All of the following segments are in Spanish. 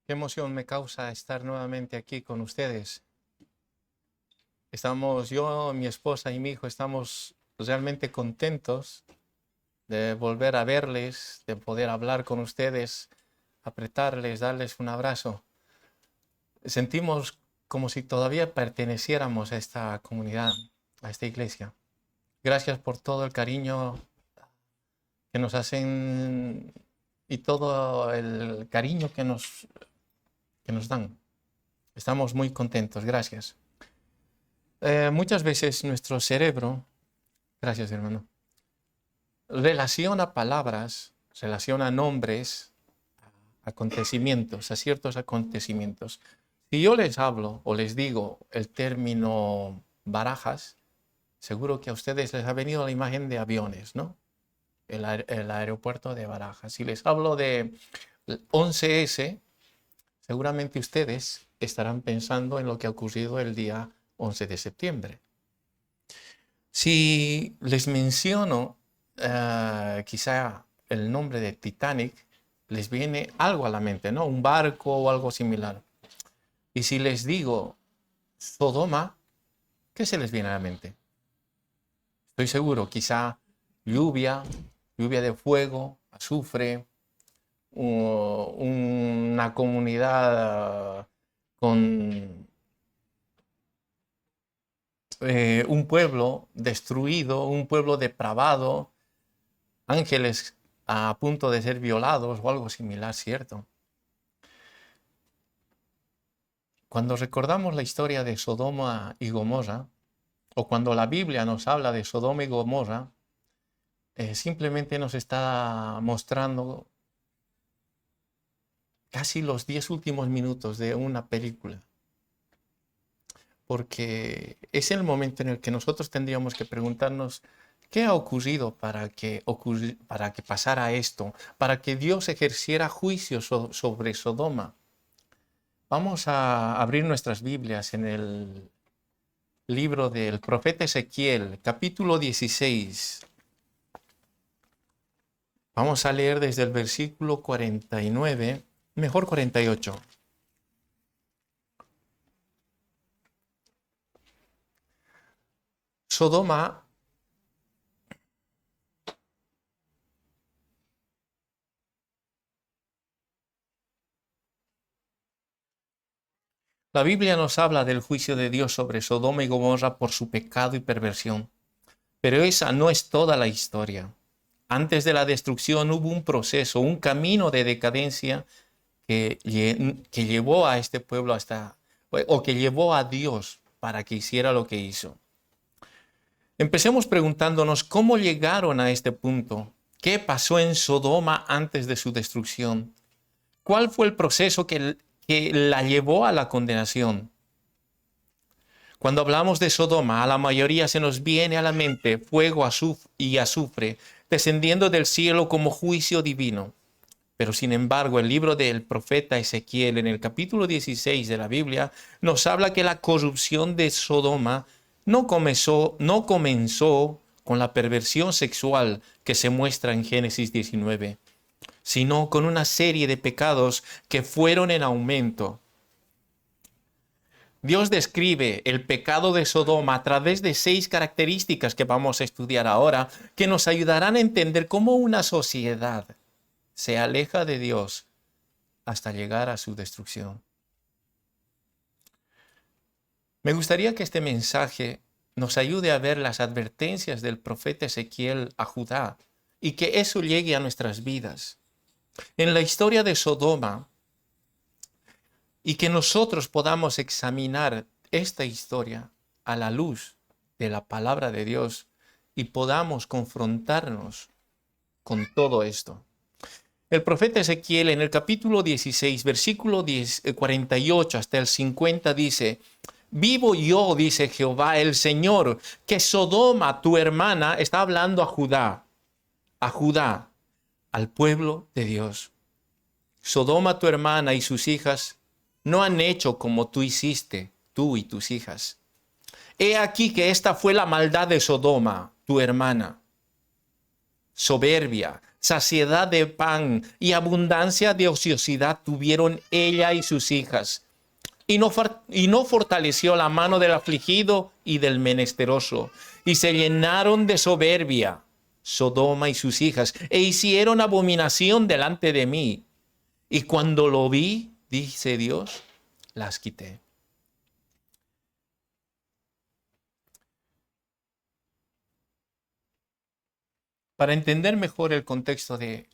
Qué emoción me causa estar nuevamente aquí con ustedes. Yo, mi esposa y mi hijo, estamos realmente contentos de volver a verles, de poder hablar con ustedes, apretarles, darles un abrazo. Sentimos como si todavía perteneciéramos a esta comunidad, a esta iglesia. Gracias por todo el cariño que nos hacen y todo el cariño que nos dan. Estamos muy contentos, gracias. Muchas veces nuestro cerebro, gracias hermano, relaciona palabras, relaciona nombres, acontecimientos, a ciertos acontecimientos. Si yo les hablo o les digo el término Barajas, seguro que a ustedes les ha venido la imagen de aviones, ¿no? El aeropuerto de Barajas. Si les hablo de 11S, seguramente ustedes estarán pensando en lo que ha ocurrido el día 11 de septiembre. Si les menciono quizá el nombre de Titanic, les viene algo a la mente, ¿no? Un barco o algo similar. Y si les digo Sodoma, ¿qué se les viene a la mente? Estoy seguro, quizá lluvia de fuego, azufre, una comunidad con un pueblo destruido, un pueblo depravado, ángeles a punto de ser violados o algo similar, ¿cierto? Cuando recordamos la historia de Sodoma y Gomorra, o cuando la Biblia nos habla de Sodoma y Gomorra, simplemente nos está mostrando casi los 10 últimos minutos de una película. Porque es el momento en el que nosotros tendríamos que preguntarnos qué ha ocurrido para que pasara esto, para que Dios ejerciera juicio sobre Sodoma. Vamos a abrir nuestras Biblias en el libro del profeta Ezequiel, capítulo 16. Vamos a leer desde el versículo 49, mejor 48. Sodoma La Biblia nos habla del juicio de Dios sobre Sodoma y Gomorra por su pecado y perversión. Pero esa no es toda la historia. Antes de la destrucción hubo un proceso, un camino de decadencia que llevó a este pueblo que llevó a Dios para que hiciera lo que hizo. Empecemos preguntándonos cómo llegaron a este punto. ¿Qué pasó en Sodoma antes de su destrucción? ¿Cuál fue el proceso que la llevó a la condenación? Cuando hablamos de Sodoma, a la mayoría se nos viene a la mente fuego y azufre, descendiendo del cielo como juicio divino. Pero sin embargo, el libro del profeta Ezequiel, en el capítulo 16 de la Biblia, nos habla que la corrupción de Sodoma no comenzó con la perversión sexual que se muestra en Génesis 19, sino con una serie de pecados que fueron en aumento. Dios describe el pecado de Sodoma a través de 6 características que vamos a estudiar ahora, que nos ayudarán a entender cómo una sociedad se aleja de Dios hasta llegar a su destrucción. Me gustaría que este mensaje nos ayude a ver las advertencias del profeta Ezequiel a Judá y que eso llegue a nuestras vidas. En la historia de Sodoma, y que nosotros podamos examinar esta historia a la luz de la palabra de Dios y podamos confrontarnos con todo esto. El profeta Ezequiel en el capítulo 16, versículo 48 hasta el 50 dice: vivo yo, dice Jehová el Señor, que Sodoma, tu hermana, está hablando a Judá, al pueblo de Dios. Sodoma, tu hermana, y sus hijas no han hecho como tú hiciste, tú y tus hijas. He aquí que esta fue la maldad de Sodoma, tu hermana. Soberbia, saciedad de pan y abundancia de ociosidad tuvieron ella y sus hijas. Y no fortaleció la mano del afligido y del menesteroso. Y se llenaron de soberbia Sodoma y sus hijas, e hicieron abominación delante de mí. Y cuando lo vi, dice Dios, las quité. Para entender mejor el contexto de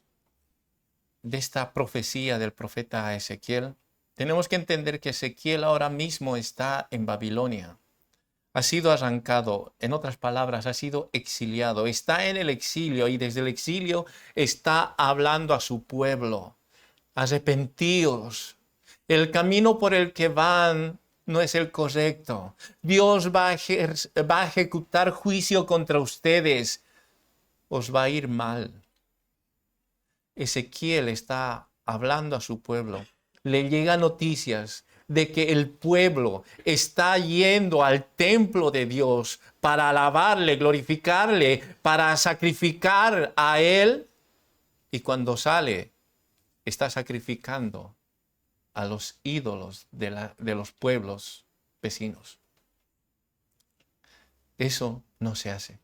esta profecía del profeta Ezequiel, tenemos que entender que Ezequiel ahora mismo está en Babilonia. Ha sido arrancado, en otras palabras, ha sido exiliado. Está en el exilio y desde el exilio está hablando a su pueblo. Arrepentíos. El camino por el que van no es el correcto. Dios va a ejecutar juicio contra ustedes. Os va a ir mal. Ezequiel está hablando a su pueblo. Le llegan noticias de que el pueblo está yendo al templo de Dios para alabarle, glorificarle, para sacrificar a Él. Y cuando sale, está sacrificando a los ídolos de los pueblos vecinos. Eso no se hace.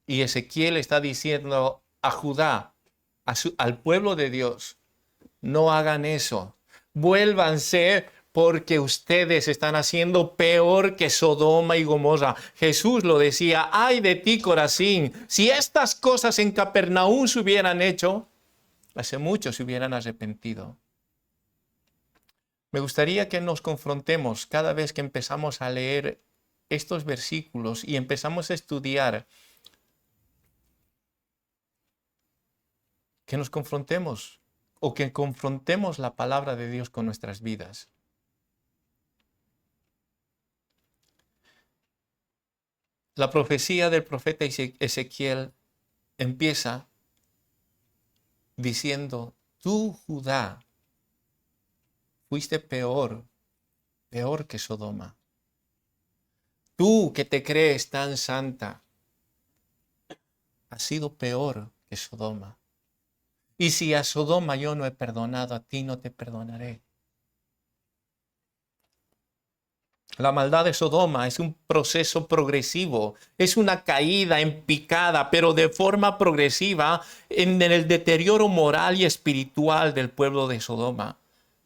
Y Ezequiel está diciendo a Judá, al pueblo de Dios, no hagan eso. Vuélvanse porque ustedes están haciendo peor que Sodoma y Gomorra. Jesús lo decía, ay de ti, Corazín, si estas cosas en Capernaum se hubieran hecho, hace mucho se hubieran arrepentido. Me gustaría que nos confrontemos cada vez que empezamos a leer estos versículos y empezamos a estudiar, que nos confrontemos o que confrontemos la palabra de Dios con nuestras vidas. La profecía del profeta Ezequiel empieza diciendo, tú, Judá, fuiste peor que Sodoma. Tú que te crees tan santa, has sido peor que Sodoma. Y si a Sodoma yo no he perdonado, a ti no te perdonaré. La maldad de Sodoma es un proceso progresivo, es una caída en picada, pero de forma progresiva en el deterioro moral y espiritual del pueblo de Sodoma.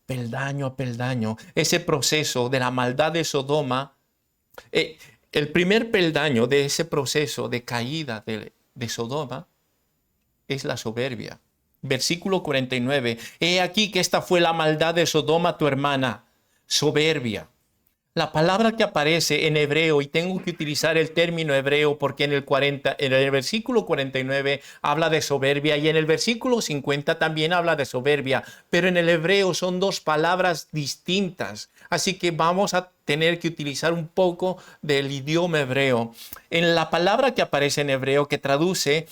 Peldaño a peldaño, ese proceso de la maldad de Sodoma, el primer peldaño de ese proceso de caída de Sodoma es la soberbia. Versículo 49, he aquí que esta fue la maldad de Sodoma, tu hermana, soberbia. La palabra que aparece en hebreo, y tengo que utilizar el término hebreo porque en el versículo 49 habla de soberbia y en el versículo 50 también habla de soberbia, pero en el hebreo son dos palabras distintas. Así que vamos a tener que utilizar un poco del idioma hebreo. En la palabra que aparece en hebreo que traduce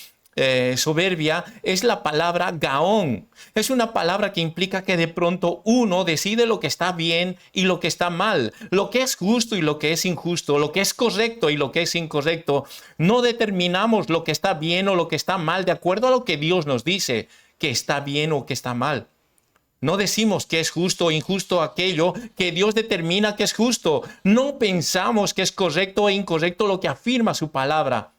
soberbia es la palabra gaón. Es una palabra que implica que de pronto uno decide lo que está bien y lo que está mal, lo que es justo y lo que es injusto, lo que es correcto y lo que es incorrecto. No determinamos lo que está bien o lo que está mal de acuerdo a lo que Dios nos dice que está bien o que está mal. No decimos que es justo o injusto aquello que Dios determina que es justo. No pensamos que es correcto o incorrecto lo que afirma su palabra.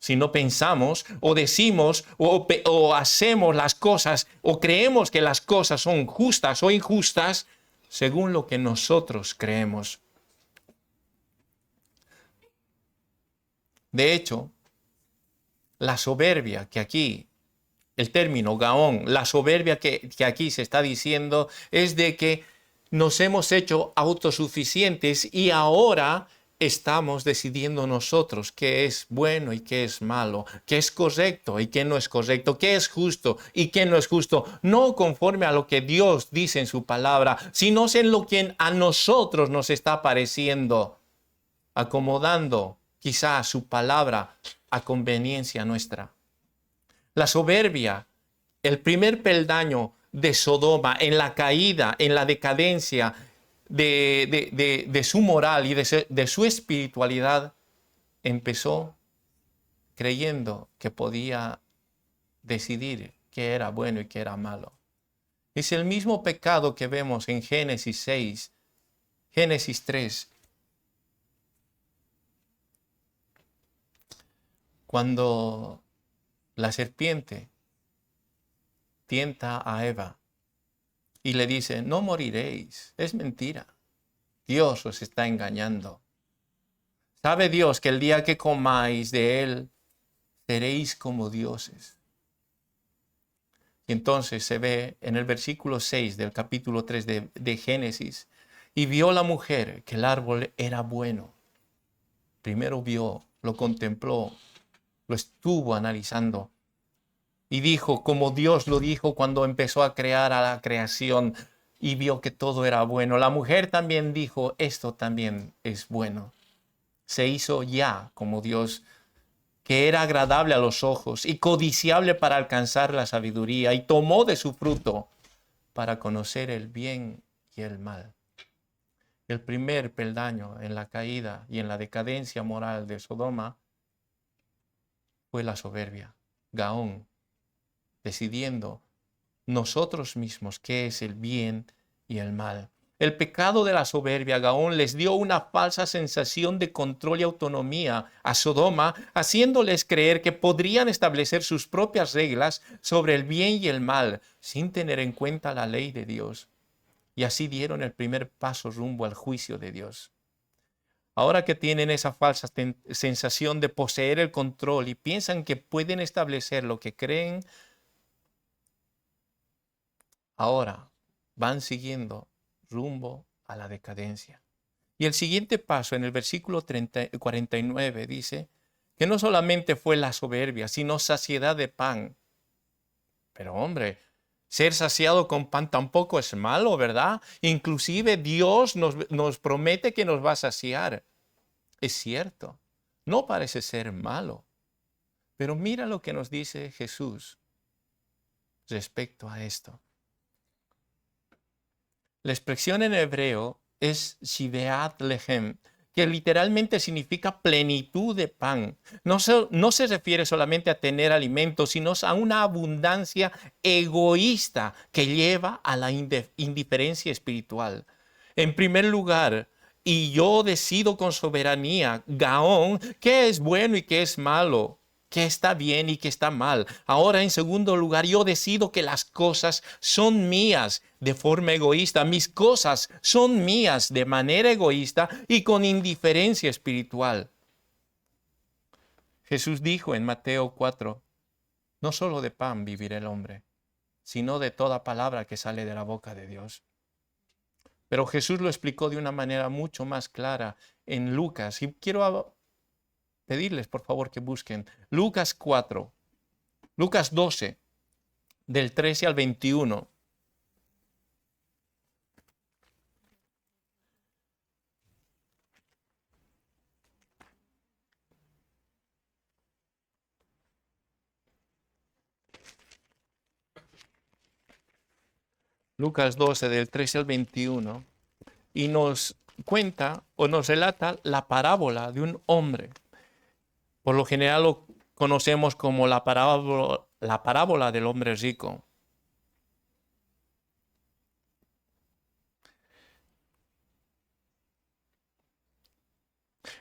Si no pensamos o decimos o hacemos las cosas o creemos que las cosas son justas o injustas según lo que nosotros creemos. De hecho, la soberbia que aquí, el término gaón, la soberbia que aquí se está diciendo es de que nos hemos hecho autosuficientes y ahora estamos decidiendo nosotros qué es bueno y qué es malo, qué es correcto y qué no es correcto, qué es justo y qué no es justo, no conforme a lo que Dios dice en su palabra, sino en lo que a nosotros nos está pareciendo, acomodando quizás su palabra a conveniencia nuestra. La soberbia, el primer peldaño de Sodoma en la caída, en la decadencia, de su moral y de su espiritualidad, empezó creyendo que podía decidir qué era bueno y qué era malo. Es el mismo pecado que vemos en Génesis 6, Génesis 3, cuando la serpiente tienta a Eva y le dice, no moriréis, es mentira. Dios os está engañando. ¿Sabe Dios que el día que comáis de él, seréis como dioses? Y entonces se ve en el versículo 6 del capítulo 3 de Génesis, y vio la mujer que el árbol era bueno. Primero vio, lo contempló, lo estuvo analizando. Y dijo, como Dios lo dijo cuando empezó a crear a la creación y vio que todo era bueno. La mujer también dijo, esto también es bueno. Se hizo ya como Dios, que era agradable a los ojos y codiciable para alcanzar la sabiduría, y tomó de su fruto para conocer el bien y el mal. El primer peldaño en la caída y en la decadencia moral de Sodoma fue la soberbia, Gaón, decidiendo nosotros mismos qué es el bien y el mal. El pecado de la soberbia, Gaón, les dio una falsa sensación de control y autonomía a Sodoma, haciéndoles creer que podrían establecer sus propias reglas sobre el bien y el mal, sin tener en cuenta la ley de Dios. Y así dieron el primer paso rumbo al juicio de Dios. Ahora que tienen esa falsa sensación de poseer el control y piensan que pueden establecer lo que creen, ahora van siguiendo rumbo a la decadencia. Y el siguiente paso en el versículo 49 dice que no solamente fue la soberbia, sino saciedad de pan. Pero hombre, ser saciado con pan tampoco es malo, ¿verdad? Inclusive Dios nos promete que nos va a saciar. Es cierto, no parece ser malo. Pero mira lo que nos dice Jesús respecto a esto. La expresión en hebreo es shibeat lehem, que literalmente significa plenitud de pan. No se refiere solamente a tener alimentos, sino a una abundancia egoísta que lleva a la indiferencia espiritual. En primer lugar, y yo decido con soberanía, Gaón, qué es bueno y qué es malo, qué está bien y qué está mal. Ahora, en segundo lugar, yo decido que las cosas son mías de forma egoísta. Mis cosas son mías de manera egoísta y con indiferencia espiritual. Jesús dijo en Mateo 4, no solo de pan vivirá el hombre, sino de toda palabra que sale de la boca de Dios. Pero Jesús lo explicó de una manera mucho más clara en Lucas. Y quiero pedirles, por favor, que busquen Lucas 4, Lucas 12, del 13 al 21. Lucas 12, del 13 al 21. Y nos cuenta o nos relata la parábola de un hombre. Por lo general lo conocemos como la parábola del hombre rico.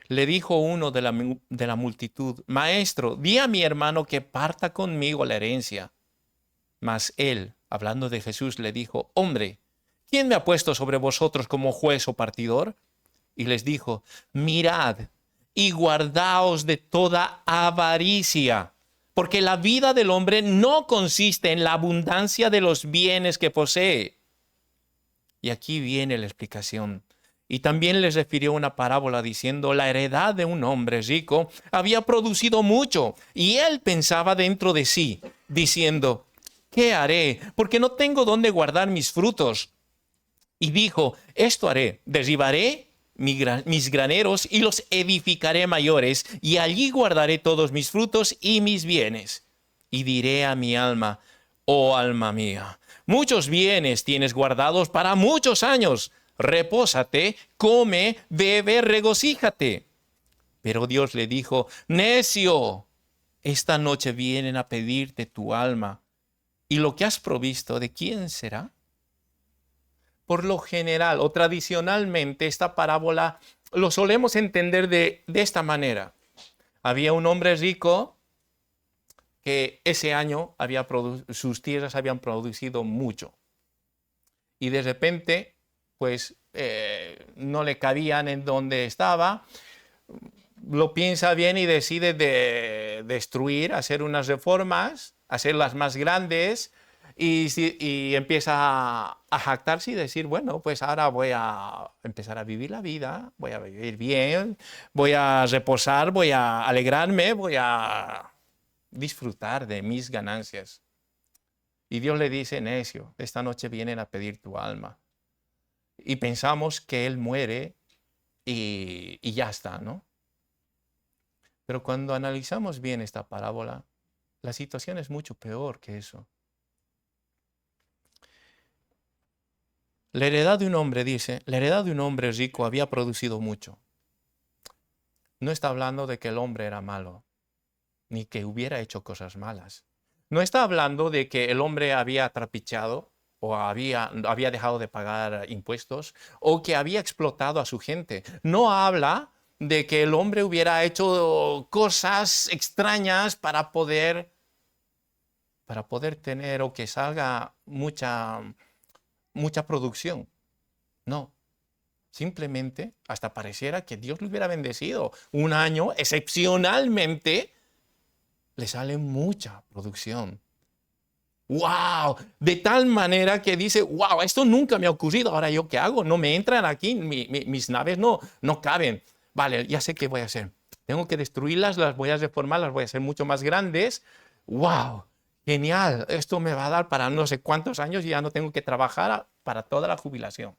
Le dijo uno de la multitud, Maestro, di a mi hermano que parta conmigo la herencia. Mas él, hablando de Jesús, le dijo, Hombre, ¿quién me ha puesto sobre vosotros como juez o partidor? Y les dijo, mirad y guardaos de toda avaricia, porque la vida del hombre no consiste en la abundancia de los bienes que posee. Y aquí viene la explicación. Y también les refirió una parábola diciendo, la heredad de un hombre rico había producido mucho, y él pensaba dentro de sí, diciendo, ¿qué haré? Porque no tengo dónde guardar mis frutos. Y dijo, esto haré, derribaré mis graneros y los edificaré mayores, y allí guardaré todos mis frutos y mis bienes. Y diré a mi alma, oh alma mía, muchos bienes tienes guardados para muchos años. Repósate, come, bebe, regocíjate. Pero Dios le dijo, necio, Esta noche vienen a pedirte tu alma. ¿Y lo que has provisto, de quién será? Por lo general o tradicionalmente, esta parábola lo solemos entender de esta manera. Había un hombre rico que ese año sus tierras habían producido mucho. Y de repente, pues, no le cabían en donde estaba. Lo piensa bien y decide de destruir, hacer unas reformas, hacerlas más grandes y empieza a jactarse y decir, bueno, pues ahora voy a empezar a vivir la vida, voy a vivir bien, voy a reposar, voy a alegrarme, voy a disfrutar de mis ganancias. Y Dios le dice, necio, esta noche vienen a pedir tu alma. Y pensamos que él muere y ya está, ¿no? Pero cuando analizamos bien esta parábola, la situación es mucho peor que eso. La heredad de un hombre, dice, la heredad de un hombre rico había producido mucho. No está hablando de que el hombre era malo, ni que hubiera hecho cosas malas. No está hablando de que el hombre había trapicheado o había dejado de pagar impuestos o que había explotado a su gente. No habla de que el hombre hubiera hecho cosas extrañas para poder tener o que salga mucha producción. No, simplemente hasta pareciera que Dios le hubiera bendecido. Un año, excepcionalmente, le sale mucha producción. ¡Wow! De tal manera que dice, ¡wow! Esto nunca me ha ocurrido. Ahora, ¿yo qué hago? No me entran aquí, mis naves no caben. Vale, ya sé qué voy a hacer. Tengo que destruirlas, las voy a reformar, las voy a hacer mucho más grandes. ¡Wow! Genial, esto me va a dar para no sé cuántos años y ya no tengo que trabajar para toda la jubilación.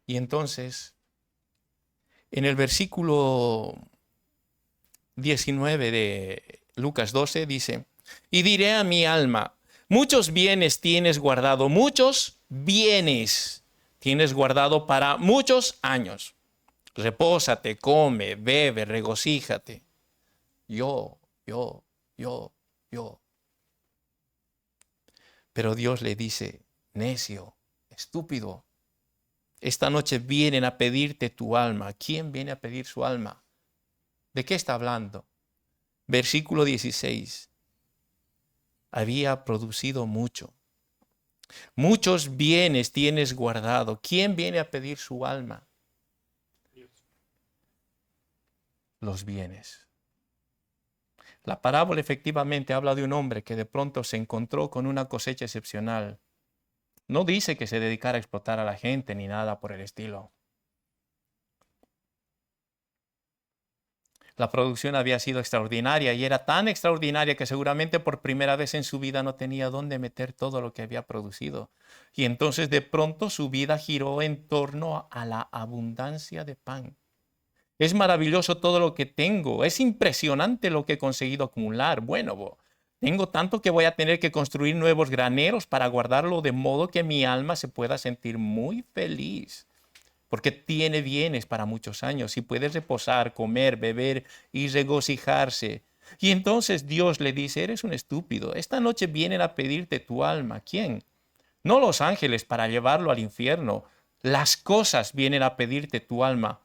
Y entonces, en el versículo 19 de Lucas 12 dice, y diré a mi alma, muchos bienes tienes guardado, muchos bienes tienes guardado para muchos años. Repósate, come, bebe, regocíjate. Yo. Pero Dios le dice, necio, estúpido, esta noche vienen a pedirte tu alma. ¿Quién viene a pedir su alma? ¿De qué está hablando? Versículo 16. Había producido mucho. Muchos bienes tienes guardado. ¿Quién viene a pedir su alma? Los bienes. La parábola efectivamente habla de un hombre que de pronto se encontró con una cosecha excepcional. No dice que se dedicara a explotar a la gente ni nada por el estilo. La producción había sido extraordinaria y era tan extraordinaria que seguramente por primera vez en su vida no tenía dónde meter todo lo que había producido. Y entonces de pronto su vida giró en torno a la abundancia de pan. Es maravilloso todo lo que tengo. Es impresionante lo que he conseguido acumular. Bueno, tengo tanto que voy a tener que construir nuevos graneros para guardarlo de modo que mi alma se pueda sentir muy feliz. Porque tiene bienes para muchos años y puede reposar, comer, beber y regocijarse. Y entonces Dios le dice, eres un estúpido. Esta noche vienen a pedirte tu alma. ¿Quién? No los ángeles para llevarlo al infierno. Las cosas vienen a pedirte tu alma.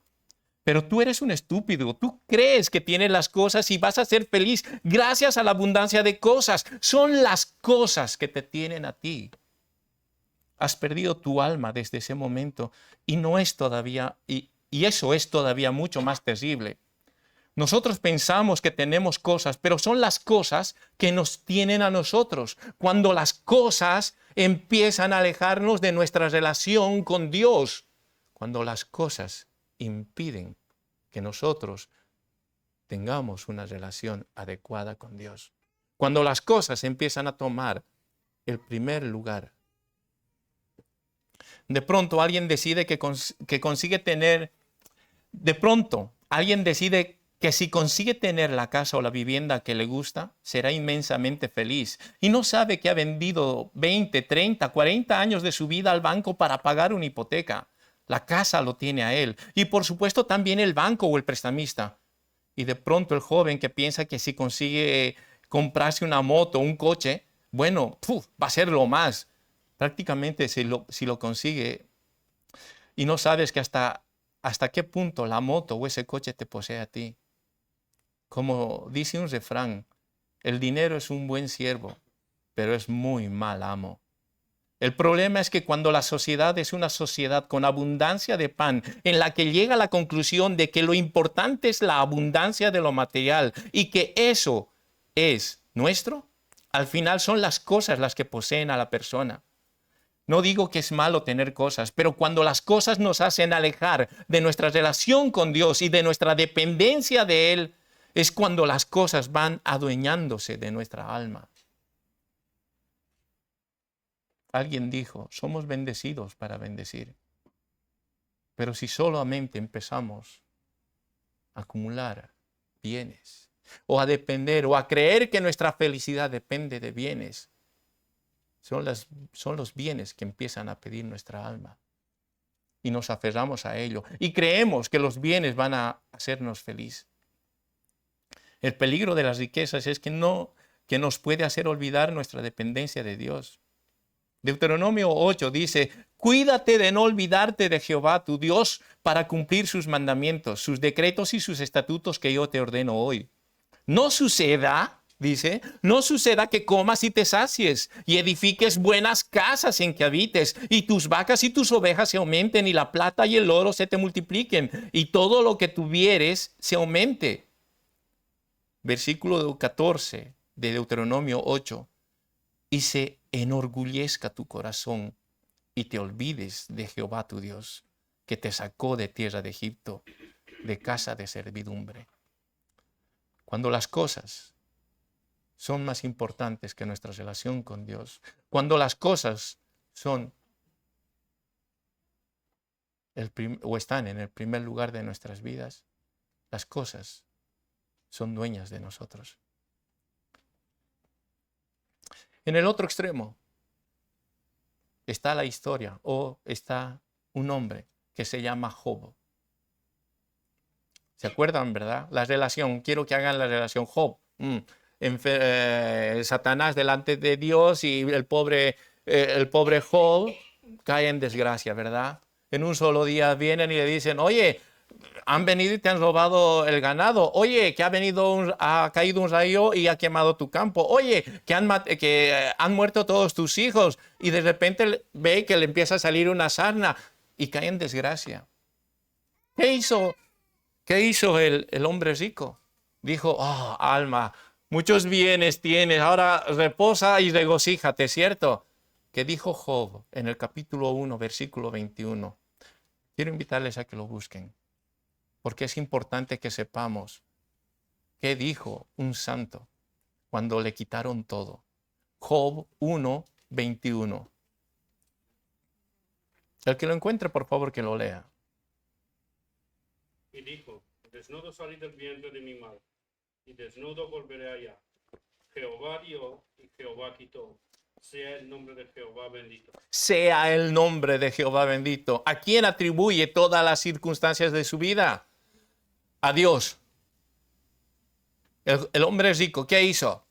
Pero tú eres un estúpido, tú crees que tienes las cosas y vas a ser feliz gracias a la abundancia de cosas. Son las cosas que te tienen a ti. Has perdido tu alma desde ese momento y no es todavía, y eso es todavía mucho más terrible. Nosotros pensamos que tenemos cosas, pero son las cosas que nos tienen a nosotros. Cuando las cosas empiezan a alejarnos de nuestra relación con Dios, cuando las cosas impiden que nosotros tengamos una relación adecuada con Dios. Cuando las cosas empiezan a tomar el primer lugar. De pronto alguien decide que consigue tener, de pronto alguien decide que si consigue tener la casa o la vivienda que le gusta, será inmensamente feliz. Y no sabe que ha vendido 20, 30, 40 años de su vida al banco para pagar una hipoteca. La casa lo tiene a él. Y por supuesto también el banco o el prestamista. Y de pronto el joven que piensa que si consigue comprarse una moto, un coche, bueno, va a ser lo más. Prácticamente si lo consigue y no sabes que hasta qué punto la moto o ese coche te posee a ti. Como dice un refrán, el dinero es un buen siervo, pero es muy mal amo. El problema es que cuando la sociedad es una sociedad con abundancia de pan, en la que llega a la conclusión de que lo importante es la abundancia de lo material y que eso es nuestro, al final son las cosas las que poseen a la persona. No digo que es malo tener cosas, pero cuando las cosas nos hacen alejar de nuestra relación con Dios y de nuestra dependencia de Él, es cuando las cosas van adueñándose de nuestra alma. Alguien dijo, somos bendecidos para bendecir. Pero si solamente empezamos a acumular bienes, o a depender, o a creer que nuestra felicidad depende de bienes, son los bienes que empiezan a pedir nuestra alma. Y nos aferramos a ello. Y creemos que los bienes van a hacernos feliz. El peligro de las riquezas es que nos puede hacer olvidar nuestra dependencia de Dios. Deuteronomio 8 dice, cuídate de no olvidarte de Jehová tu Dios para cumplir sus mandamientos, sus decretos y sus estatutos que yo te ordeno hoy. No suceda, dice, no suceda que comas y te sacies y edifiques buenas casas en que habites y tus vacas y tus ovejas se aumenten y la plata y el oro se te multipliquen y todo lo que tuvieres se aumente. Versículo 14 de Deuteronomio 8. Y se enorgullezca tu corazón y te olvides de Jehová tu Dios, que te sacó de tierra de Egipto, de casa de servidumbre. Cuando las cosas son más importantes que nuestra relación con Dios, cuando las cosas son o están en el primer lugar de nuestras vidas, las cosas son dueñas de nosotros. En el otro extremo está la historia o está un hombre que se llama Job. ¿Se acuerdan, verdad? La relación, quiero que hagan la relación Job. Satanás delante de Dios y el pobre Job cae en desgracia, ¿verdad? En un solo día vienen y le dicen, oye, han venido y te han robado el ganado. Oye, que ha caído un rayo y ha quemado tu campo. Oye, que han muerto todos tus hijos. Y de repente ve que le empieza a salir una sarna y cae en desgracia. ¿Qué hizo el hombre rico? Dijo, oh, alma, muchos bienes tienes, ahora reposa y regocíjate, ¿cierto? ¿Qué dijo Job en el capítulo 1, versículo 21? Quiero invitarles a que lo busquen, porque es importante que sepamos qué dijo un santo cuando le quitaron todo. Job 1, 21. El que lo encuentre, por favor, que lo lea. Y dijo, desnudo salí del vientre de mi madre, y desnudo volveré allá. Jehová dio y Jehová quitó. Sea el nombre de Jehová bendito. Sea el nombre de Jehová bendito. ¿A quién atribuye todas las circunstancias de su vida? A Dios. El hombre rico, ¿qué hizo?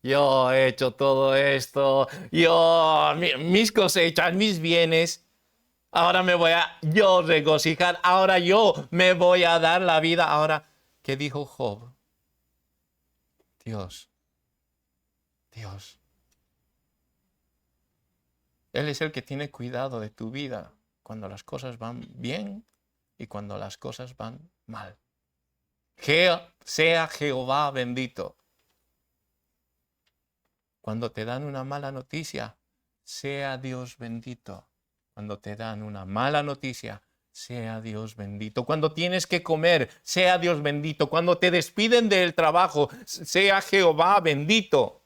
Yo he hecho todo esto, mis cosechas, mis bienes. Ahora me voy a yo regocijar, ahora yo me voy a dar la vida. Ahora, ¿qué dijo Job? Dios. Él es el que tiene cuidado de tu vida cuando las cosas van bien y cuando las cosas van mal. Sea Jehová bendito. Cuando te dan una mala noticia, sea Dios bendito. Cuando te dan una mala noticia, sea Dios bendito. Cuando tienes que comer, sea Dios bendito. Cuando te despiden del trabajo, sea Jehová bendito.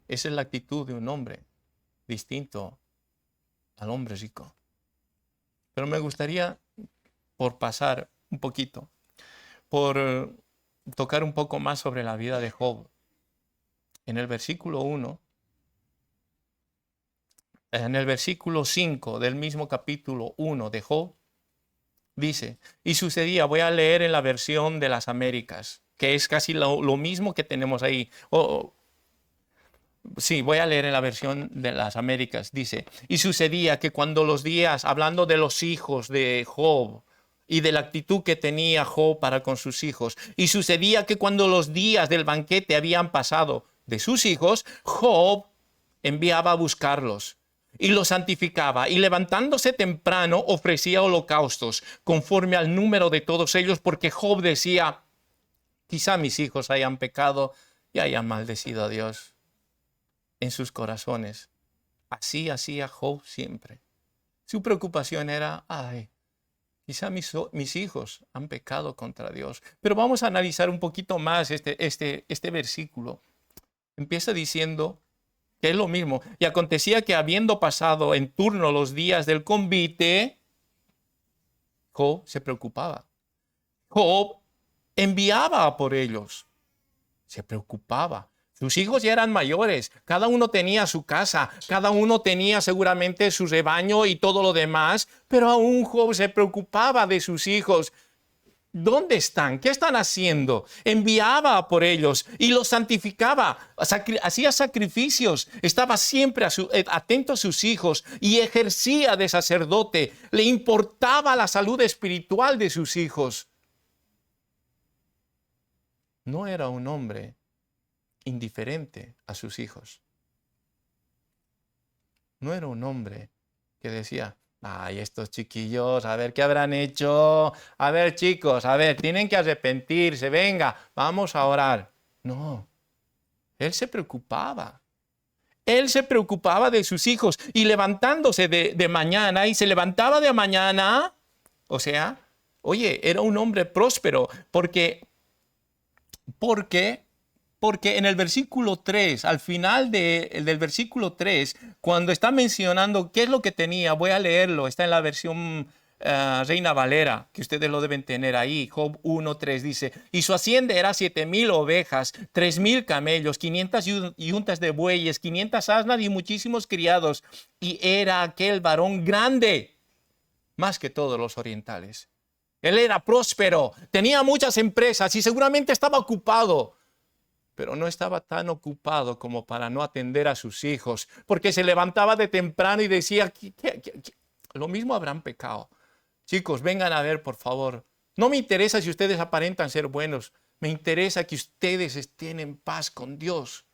Esa es la actitud de un hombre distinto al hombre rico. Pero me gustaría, por pasar un poquito, por tocar un poco más sobre la vida de Job. En el versículo 1, en el versículo 5 del mismo capítulo 1 de Job, Dice, y sucedía, voy a leer en la versión de las Américas, que es casi lo mismo que tenemos ahí. Sí, voy a leer en la versión de las Américas. Dice, y sucedía que cuando los días, hablando de los hijos de Job y de la actitud que tenía Job para con sus hijos, y sucedía que cuando los días del banquete habían pasado de sus hijos, Job enviaba a buscarlos y los santificaba, y levantándose temprano ofrecía holocaustos conforme al número de todos ellos, porque Job decía, quizá mis hijos hayan pecado y hayan maldecido a Dios en sus corazones. Así hacía Job siempre. Su preocupación era, ay, quizá mis hijos han pecado contra Dios. Pero vamos a analizar un poquito más este versículo. Empieza diciendo que es lo mismo. Y acontecía que habiendo pasado en turno los días del convite, Job se preocupaba. Job enviaba por ellos. Se preocupaba. Sus hijos ya eran mayores, cada uno tenía su casa, cada uno tenía seguramente su rebaño y todo lo demás, pero aún Job se preocupaba de sus hijos. ¿Dónde están? ¿Qué están haciendo? Enviaba por ellos y los santificaba, hacía sacrificios, estaba siempre atento a sus hijos y ejercía de sacerdote, le importaba la salud espiritual de sus hijos. No era un hombre indiferente a sus hijos. No era un hombre que decía, ay, estos chiquillos, a ver qué habrán hecho. A ver, chicos, a ver, tienen que arrepentirse. Venga, vamos a orar. No, él se preocupaba. Él se preocupaba de sus hijos y levantándose de mañana, y se levantaba de mañana. O sea, oye, era un hombre próspero porque en el versículo 3, al final del versículo 3, cuando está mencionando qué es lo que tenía, voy a leerlo, está en la versión Reina Valera, que ustedes lo deben tener ahí. Job 1:3 dice, y su hacienda era 7,000 ovejas, 3,000 camellos, 500 yuntas de bueyes, 500 asnas y muchísimos criados. Y era aquel varón grande, más que todos los orientales. Él era próspero, tenía muchas empresas y seguramente estaba ocupado, pero no estaba tan ocupado como para no atender a sus hijos, porque se levantaba de temprano y decía, lo mismo habrán pecado. Chicos, vengan a ver, por favor. No me interesa si ustedes aparentan ser buenos, me interesa que ustedes estén en paz con Dios.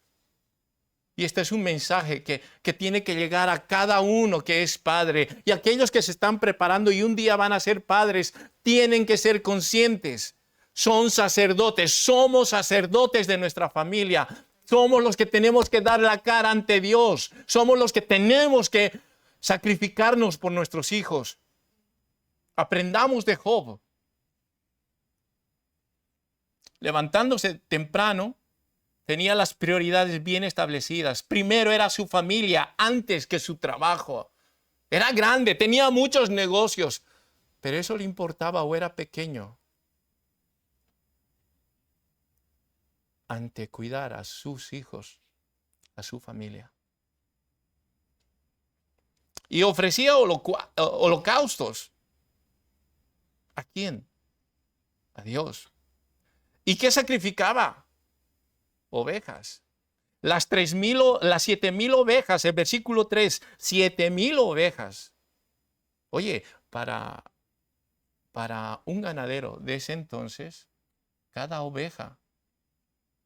Y este es un mensaje que tiene que llegar a cada uno que es padre. Y aquellos que se están preparando y un día van a ser padres, tienen que ser conscientes. Son sacerdotes, somos sacerdotes de nuestra familia. Somos los que tenemos que dar la cara ante Dios. Somos los que tenemos que sacrificarnos por nuestros hijos. Aprendamos de Job. Levantándose temprano, tenía las prioridades bien establecidas. Primero era su familia antes que su trabajo. Era grande, tenía muchos negocios, pero eso le importaba o era pequeño ante cuidar a sus hijos, a su familia. Y ofrecía holocaustos. ¿A quién? A Dios. ¿Y qué sacrificaba? Ovejas. Las 7,000 ovejas, el versículo 3, 7,000 ovejas. Oye, para un ganadero de ese entonces, cada oveja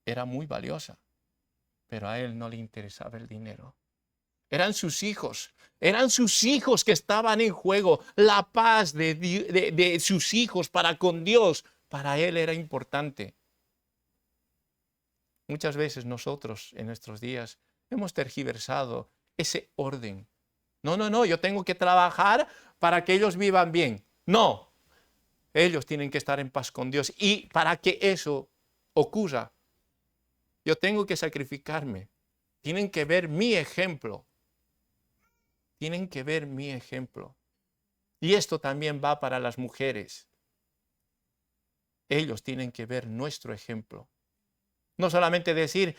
era muy valiosa, pero a él no le interesaba el dinero. Eran sus hijos que estaban en juego, la paz de sus hijos para con Dios, para él era importante. Muchas veces nosotros en nuestros días hemos tergiversado ese orden. No, yo tengo que trabajar para que ellos vivan bien. No, ellos tienen que estar en paz con Dios. Y para que eso ocurra, yo tengo que sacrificarme. Tienen que ver mi ejemplo. Tienen que ver mi ejemplo. Y esto también va para las mujeres. Ellos tienen que ver nuestro ejemplo. No solamente decir,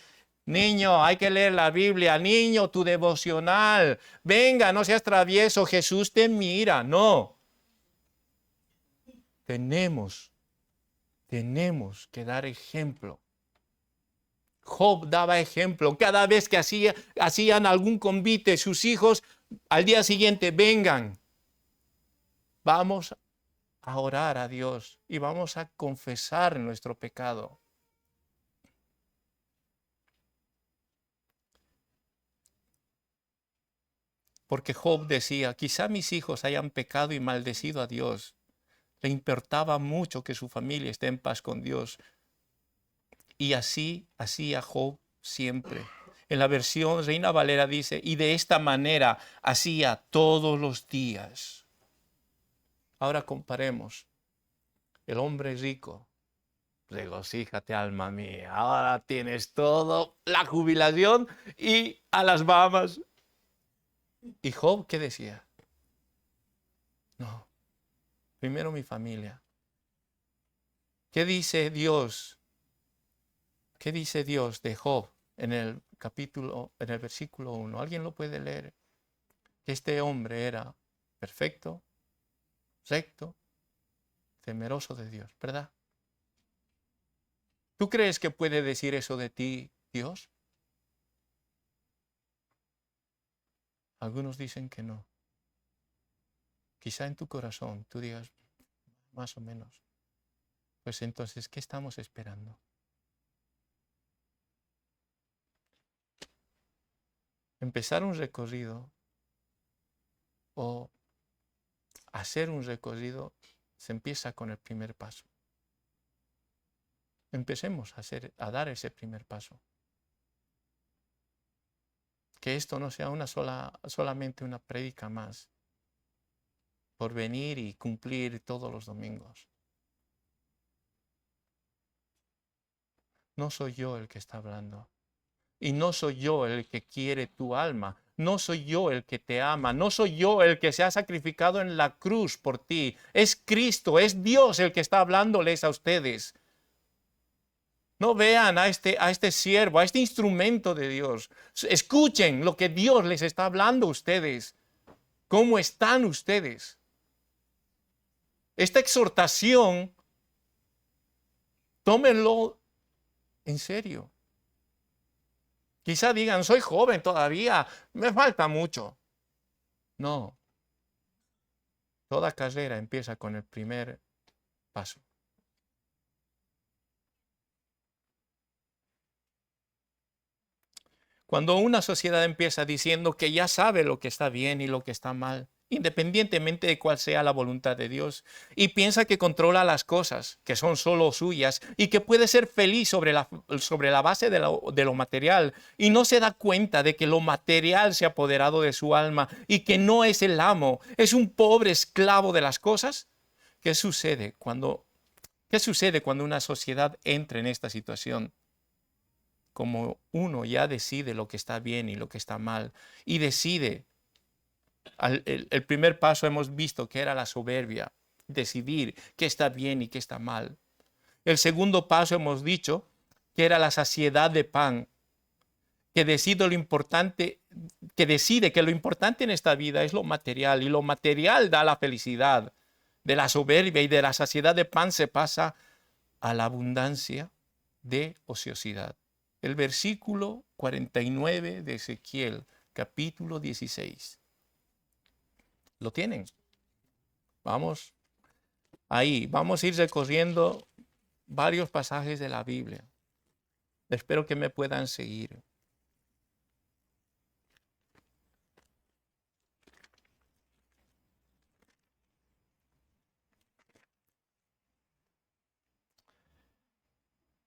niño, hay que leer la Biblia, niño, tu devocional, venga, no seas travieso, Jesús te mira. No. Tenemos que dar ejemplo. Job daba ejemplo. Cada vez que hacían algún convite, sus hijos al día siguiente, vengan, vamos a orar a Dios y vamos a confesar nuestro pecado. Porque Job decía, quizá mis hijos hayan pecado y maldecido a Dios. Le importaba mucho que su familia esté en paz con Dios. Y así hacía Job siempre. En la versión Reina Valera dice, y de esta manera hacía todos los días. Ahora comparemos. El hombre rico, regocíjate alma mía, ahora tienes todo, la jubilación y a las Bahamas. ¿Y Job qué decía? No, primero mi familia. ¿Qué dice Dios? ¿Qué dice Dios de Job en el versículo 1? ¿Alguien lo puede leer? Que este hombre era perfecto, recto, temeroso de Dios, ¿verdad? ¿Tú crees que puede decir eso de ti, Dios? Algunos dicen que no. Quizá en tu corazón tú digas, más o menos. Pues entonces, ¿qué estamos esperando? Empezar un recorrido o hacer un recorrido se empieza con el primer paso. Empecemos a dar ese primer paso. Que esto no sea solamente una prédica más por venir y cumplir todos los domingos. No soy yo el que está hablando. Y no soy yo el que quiere tu alma. No soy yo el que te ama. No soy yo el que se ha sacrificado en la cruz por ti. Es Cristo, es Dios el que está hablándoles a ustedes. No vean a este siervo, a este instrumento de Dios. Escuchen lo que Dios les está hablando a ustedes. ¿Cómo están ustedes? Esta exhortación, tómenlo en serio. Quizá digan, soy joven todavía, me falta mucho. No. Toda carrera empieza con el primer paso. Cuando una sociedad empieza diciendo que ya sabe lo que está bien y lo que está mal, independientemente de cuál sea la voluntad de Dios, y piensa que controla las cosas, que son solo suyas, y que puede ser feliz sobre la base de lo material, y no se da cuenta de que lo material se ha apoderado de su alma y que no es el amo, es un pobre esclavo de las cosas. ¿Qué sucede cuando una sociedad entra en esta situación? Como uno ya decide lo que está bien y lo que está mal, y decide, el primer paso hemos visto que era la soberbia, decidir qué está bien y qué está mal. El segundo paso hemos dicho que era la saciedad de pan, que decide que lo importante en esta vida es lo material, y lo material da la felicidad. De la soberbia y de la saciedad de pan se pasa a la abundancia de ociosidad. El versículo 49 de Ezequiel, capítulo 16. ¿Lo tienen? Vamos ahí, vamos a ir recorriendo varios pasajes de la Biblia. Espero que me puedan seguir.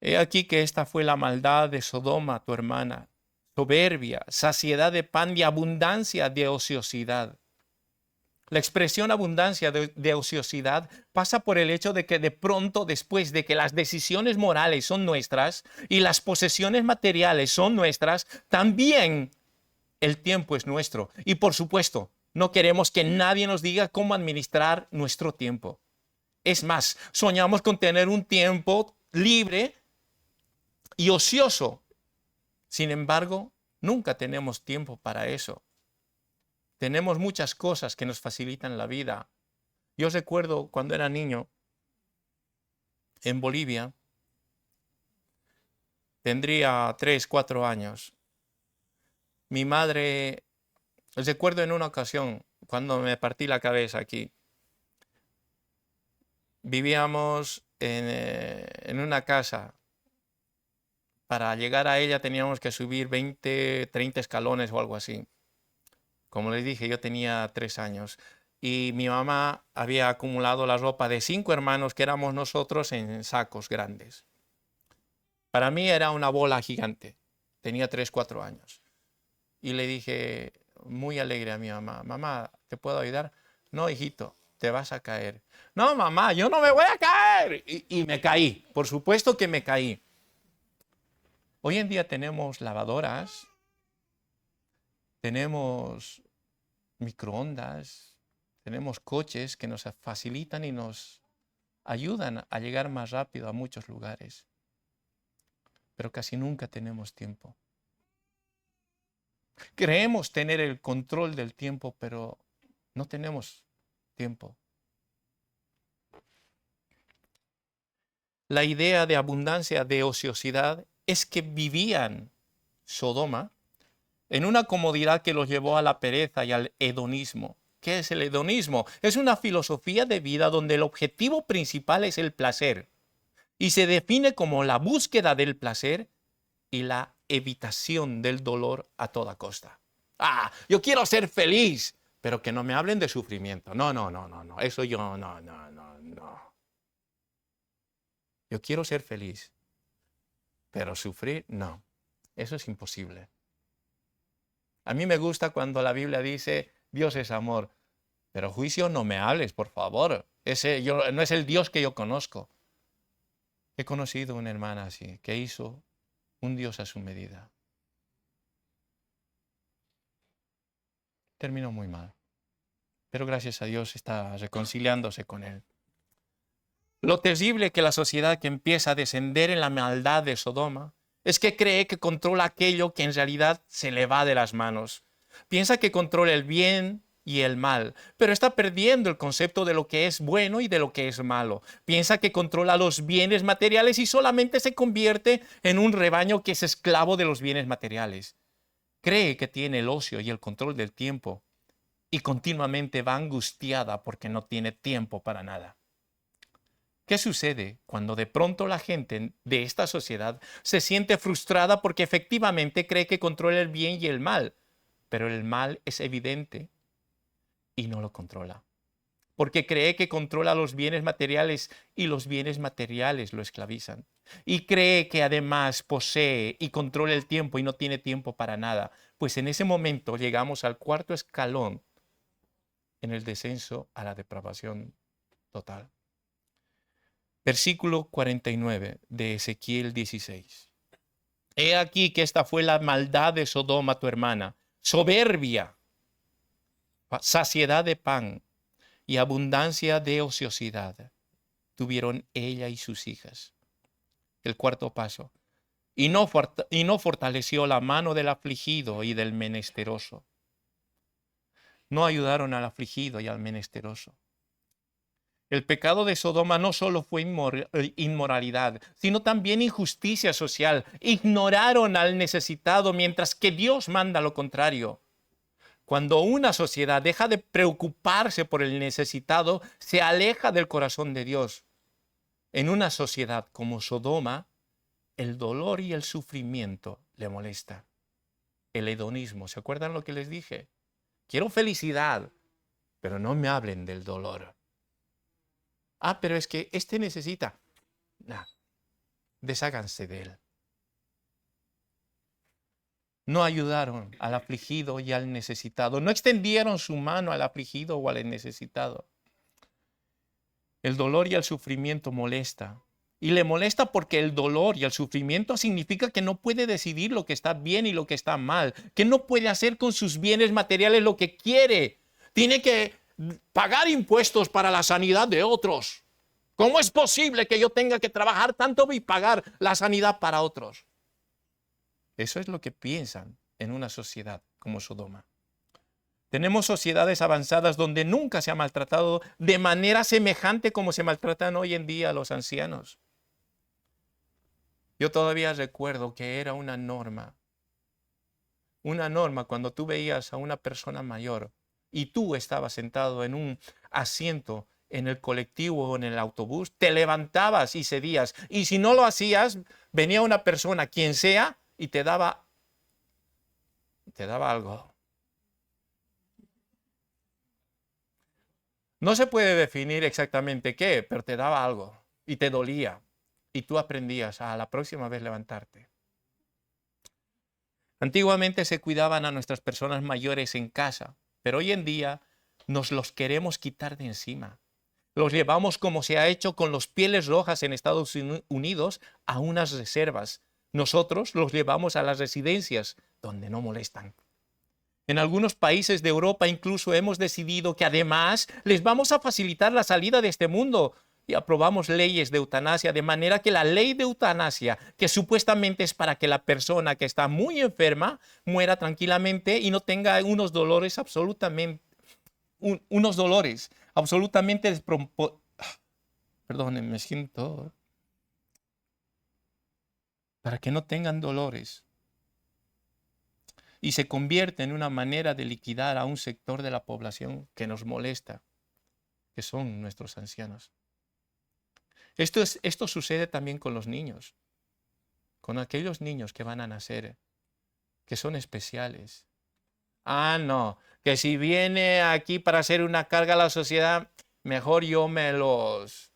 He aquí que esta fue la maldad de Sodoma, tu hermana, soberbia, saciedad de pan y abundancia de ociosidad. La expresión abundancia de ociosidad pasa por el hecho de que de pronto, después de que las decisiones morales son nuestras y las posesiones materiales son nuestras, también el tiempo es nuestro. Y por supuesto, no queremos que nadie nos diga cómo administrar nuestro tiempo. Es más, soñamos con tener un tiempo libre y ocioso. Sin embargo, nunca tenemos tiempo para eso. Tenemos muchas cosas que nos facilitan la vida. Yo recuerdo cuando era niño, en Bolivia. Tendría 3, 4 años. Mi madre, recuerdo en una ocasión, cuando me partí la cabeza aquí, vivíamos en una casa. Para llegar a ella teníamos que subir 20, 30 escalones o algo así. Como les dije, yo tenía 3 años. Y mi mamá había acumulado la ropa de 5 hermanos que éramos nosotros en sacos grandes. Para mí era una bola gigante. Tenía 3, 4 años. Y le dije, muy alegre a mi mamá, mamá, ¿te puedo ayudar? No, hijito, te vas a caer. No, mamá, yo no me voy a caer. Y me caí. Por supuesto que me caí. Hoy en día tenemos lavadoras, tenemos microondas, tenemos coches que nos facilitan y nos ayudan a llegar más rápido a muchos lugares. Pero casi nunca tenemos tiempo. Creemos tener el control del tiempo, pero no tenemos tiempo. La idea de abundancia, de ociosidad, es que vivían Sodoma en una comodidad que los llevó a la pereza y al hedonismo. ¿Qué es el hedonismo? Es una filosofía de vida donde el objetivo principal es el placer y se define como la búsqueda del placer y la evitación del dolor a toda costa. Ah, yo quiero ser feliz, pero que no me hablen de sufrimiento. No, eso yo no. Yo quiero ser feliz, pero sufrir, no. Eso es imposible. A mí me gusta cuando la Biblia dice, Dios es amor, pero juicio no me hables, por favor. No es el Dios que yo conozco. He conocido una hermana así, que hizo un Dios a su medida. Terminó muy mal, pero gracias a Dios está reconciliándose con él. Lo terrible que la sociedad que empieza a descender en la maldad de Sodoma es que cree que controla aquello que en realidad se le va de las manos. Piensa que controla el bien y el mal, pero está perdiendo el concepto de lo que es bueno y de lo que es malo. Piensa que controla los bienes materiales y solamente se convierte en un rebaño que es esclavo de los bienes materiales. Cree que tiene el ocio y el control del tiempo y continuamente va angustiada porque no tiene tiempo para nada. ¿Qué sucede cuando de pronto la gente de esta sociedad se siente frustrada porque efectivamente cree que controla el bien y el mal, pero el mal es evidente y no lo controla? Porque cree que controla los bienes materiales y los bienes materiales lo esclavizan. Y cree que además posee y controla el tiempo y no tiene tiempo para nada. Pues en ese momento llegamos al 4.º escalón en el descenso a la depravación total. Versículo 49 de Ezequiel 16. He aquí que esta fue la maldad de Sodoma, tu hermana, soberbia, saciedad de pan y abundancia de ociosidad tuvieron ella y sus hijas. El 4.º paso. Y no fortaleció la mano del afligido y del menesteroso. No ayudaron al afligido y al menesteroso. El pecado de Sodoma no solo fue inmoralidad, sino también injusticia social. Ignoraron al necesitado, mientras que Dios manda lo contrario. Cuando una sociedad deja de preocuparse por el necesitado, se aleja del corazón de Dios. En una sociedad como Sodoma, el dolor y el sufrimiento le molesta. El hedonismo, ¿se acuerdan lo que les dije? Quiero felicidad, pero no me hablen del dolor. Ah, pero es que este necesita. Nah, desháganse de él. No ayudaron al afligido y al necesitado. No extendieron su mano al afligido o al necesitado. El dolor y el sufrimiento molesta. Y le molesta porque el dolor y el sufrimiento significa que no puede decidir lo que está bien y lo que está mal. Que no puede hacer con sus bienes materiales lo que quiere. Tiene que pagar impuestos para la sanidad de otros. ¿Cómo es posible que yo tenga que trabajar tanto y pagar la sanidad para otros? Eso es lo que piensan en una sociedad como Sodoma. Tenemos sociedades avanzadas donde nunca se ha maltratado de manera semejante como se maltratan hoy en día a los ancianos. Yo todavía recuerdo que era una norma cuando tú veías a una persona mayor y tú estabas sentado en un asiento en el colectivo o en el autobús, te levantabas y cedías. Y si no lo hacías, venía una persona, quien sea, y te daba algo. No se puede definir exactamente qué, pero te daba algo y te dolía. Y tú aprendías a la próxima vez levantarte. Antiguamente se cuidaban a nuestras personas mayores en casa, pero hoy en día nos los queremos quitar de encima. Los llevamos, como se ha hecho con los Pieles Rojas en Estados Unidos, a unas reservas. Nosotros los llevamos a las residencias, donde no molestan. En algunos países de Europa incluso hemos decidido que además les vamos a facilitar la salida de este mundo y aprobamos leyes de eutanasia, de manera que la ley de eutanasia, que supuestamente es para que la persona que está muy enferma muera tranquilamente y no tenga unos dolores absolutamente Perdónenme, me siento. Para que no tengan dolores. Y se convierte en una manera de liquidar a un sector de la población que nos molesta, que son nuestros ancianos. Esto sucede también con los niños, con aquellos niños que van a nacer, que son especiales. Ah, no, que si viene aquí para hacer una carga a la sociedad, mejor yo me los...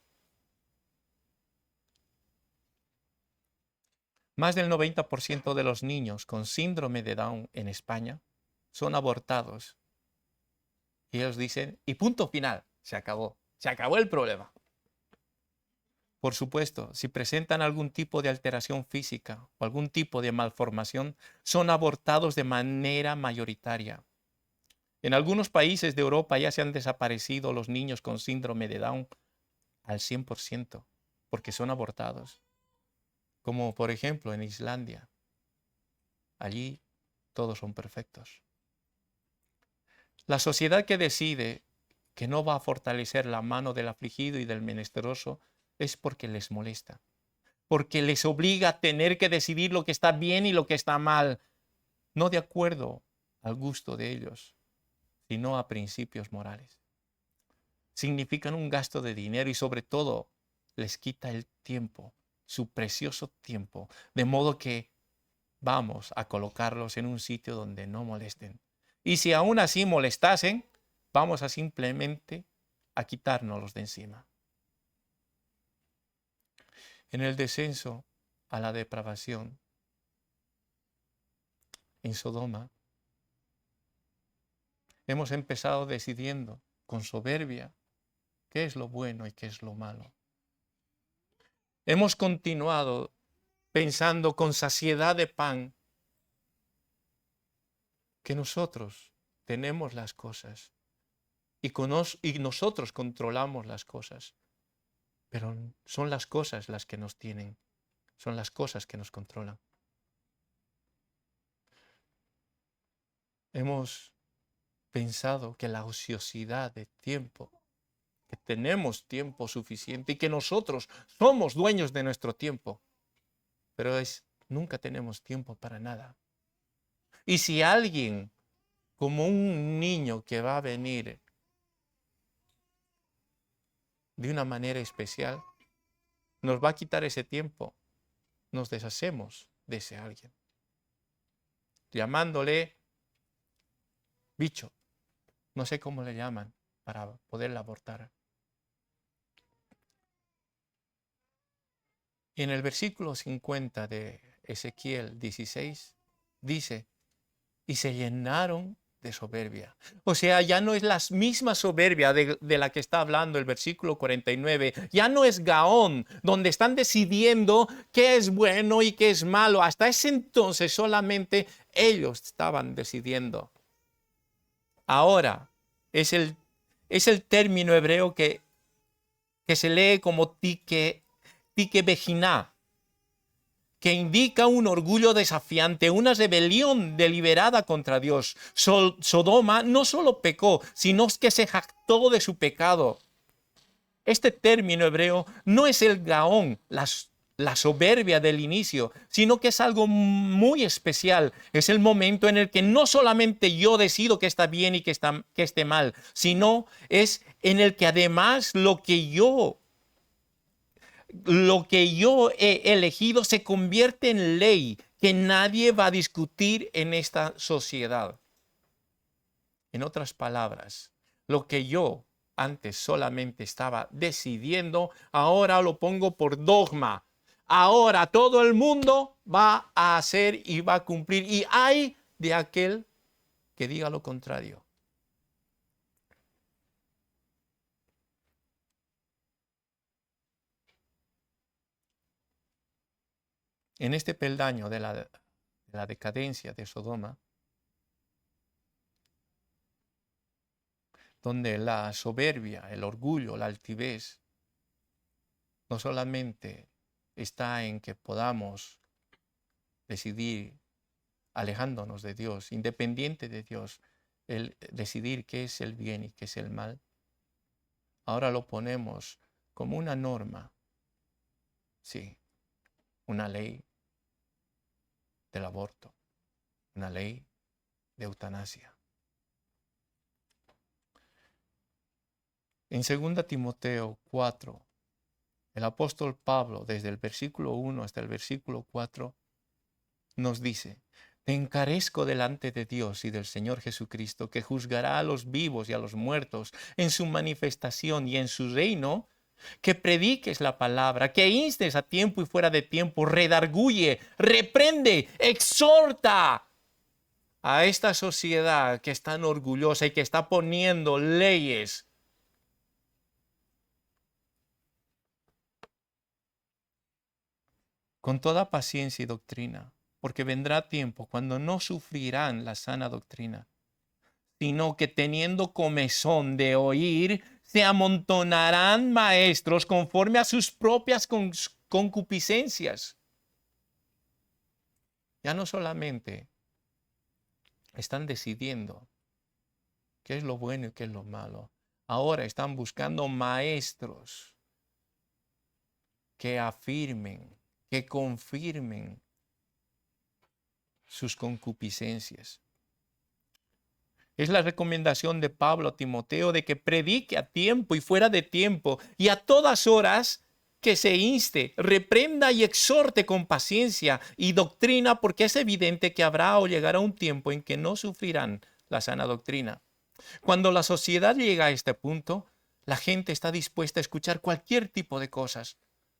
Más del 90% de los niños con síndrome de Down en España son abortados. Y ellos dicen, y punto final, se acabó el problema. Por supuesto, si presentan algún tipo de alteración física o algún tipo de malformación, son abortados de manera mayoritaria. En algunos países de Europa ya se han desaparecido los niños con síndrome de Down al 100%, porque son abortados. Como por ejemplo en Islandia. Allí todos son perfectos. La sociedad que decide que no va a fortalecer la mano del afligido y del menesteroso es porque les molesta, porque les obliga a tener que decidir lo que está bien y lo que está mal, no de acuerdo al gusto de ellos, sino a principios morales. Significan un gasto de dinero y sobre todo les quita el tiempo, su precioso tiempo, de modo que vamos a colocarlos en un sitio donde no molesten. Y si aún así molestasen, vamos a simplemente a quitárnoslos de encima. En el descenso a la depravación, en Sodoma, hemos empezado decidiendo con soberbia qué es lo bueno y qué es lo malo. Hemos continuado pensando con saciedad de pan que nosotros tenemos las cosas y nosotros controlamos las cosas, pero son las cosas las que nos tienen, son las cosas que nos controlan. Hemos pensado que la ociosidad de tiempo, que tenemos tiempo suficiente y que nosotros somos dueños de nuestro tiempo, pero nunca tenemos tiempo para nada. Y si alguien, como un niño que va a venir de una manera especial, nos va a quitar ese tiempo, nos deshacemos de ese alguien, llamándole bicho, no sé cómo le llaman para poderla abortar. Y en el versículo 50 de Ezequiel 16 dice, y se llenaron de soberbia. O sea, ya no es la misma soberbia de la que está hablando el versículo 49. Ya no es Gaón, donde están decidiendo qué es bueno y qué es malo. Hasta ese entonces solamente ellos estaban decidiendo. Ahora es el término hebreo que se lee como tikebejina, que indica un orgullo desafiante, una rebelión deliberada contra Dios. Sodoma no solo pecó, sino que se jactó de su pecado. Este término hebreo no es el Gaón, la soberbia del inicio, sino que es algo muy especial. Es el momento en el que no solamente yo decido que está bien y que esté mal, sino es en el que además lo que yo he elegido se convierte en ley que nadie va a discutir en esta sociedad. En otras palabras, lo que yo antes solamente estaba decidiendo, ahora lo pongo por dogma. Ahora todo el mundo va a hacer y va a cumplir. Y hay de aquel que diga lo contrario. En este peldaño de la decadencia de Sodoma, donde la soberbia, el orgullo, la altivez, no solamente está en que podamos decidir alejándonos de Dios, independiente de Dios, el decidir qué es el bien y qué es el mal, ahora lo ponemos como una norma, sí, una ley del aborto, una ley de eutanasia. En 2 Timoteo 4, el apóstol Pablo, desde el versículo 1 hasta el versículo 4, nos dice: te encarezco delante de Dios y del Señor Jesucristo, que juzgará a los vivos y a los muertos en su manifestación y en su reino, que prediques la palabra, que instes a tiempo y fuera de tiempo, redarguye, reprende, exhorta a esta sociedad que es tan orgullosa y que está poniendo leyes con toda paciencia y doctrina, porque vendrá tiempo cuando no sufrirán la sana doctrina, sino que teniendo comezón de oír, se amontonarán maestros conforme a sus propias concupiscencias. Ya no solamente están decidiendo qué es lo bueno y qué es lo malo, ahora están buscando maestros que afirmen, que confirmen sus concupiscencias. Es la recomendación de Pablo a Timoteo de que predique a tiempo y fuera de tiempo y a todas horas, que se inste, reprenda y exhorte con paciencia y doctrina, porque es evidente que habrá o llegará un tiempo en que no sufrirán la sana doctrina. Cuando la sociedad llega a este punto, la gente está dispuesta a escuchar cualquier tipo de cosas.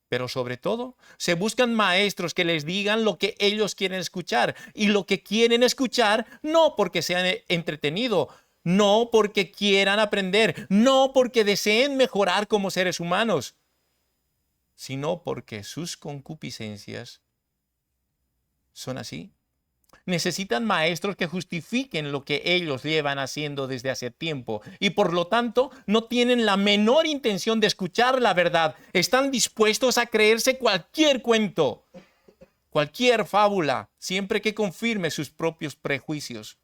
Pero sobre todo, se buscan maestros que les digan lo que ellos quieren escuchar. Y lo que quieren escuchar no porque sean entretenidos, no porque quieran aprender, no porque deseen mejorar como seres humanos, sino porque sus concupiscencias son así. Necesitan maestros que justifiquen lo que ellos llevan haciendo desde hace tiempo y por lo tanto no tienen la menor intención de escuchar la verdad. Están dispuestos a creerse cualquier cuento, cualquier fábula, siempre que confirme sus propios prejuicios.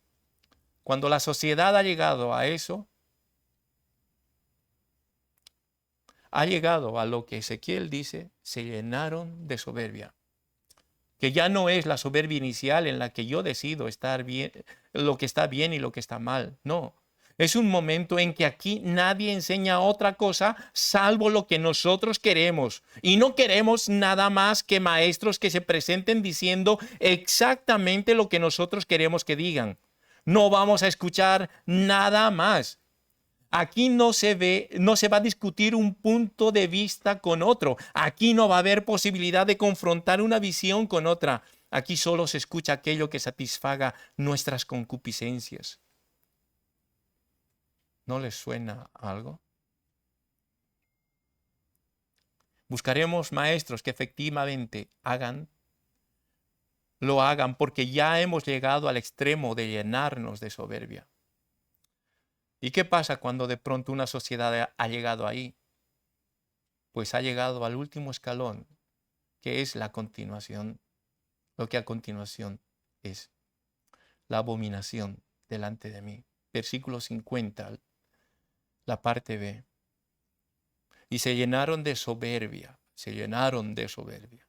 Cuando la sociedad ha llegado a eso, ha llegado a lo que Ezequiel dice: se llenaron de soberbia. Que ya no es la soberbia inicial en la que yo decido estar bien, lo que está bien y lo que está mal. No, es un momento en que aquí nadie enseña otra cosa salvo lo que nosotros queremos. Y no queremos nada más que maestros que se presenten diciendo exactamente lo que nosotros queremos que digan. No vamos a escuchar nada más. Aquí no se va a discutir un punto de vista con otro. Aquí no va a haber posibilidad de confrontar una visión con otra. Aquí solo se escucha aquello que satisfaga nuestras concupiscencias. ¿No les suena algo? Buscaremos maestros que efectivamente lo hagan porque ya hemos llegado al extremo de llenarnos de soberbia. ¿Y qué pasa cuando de pronto una sociedad ha llegado ahí? Pues ha llegado al último escalón, que es la continuación, lo que a continuación es la abominación delante de mí. Versículo 50, la parte B. Y se llenaron de soberbia, se llenaron de soberbia.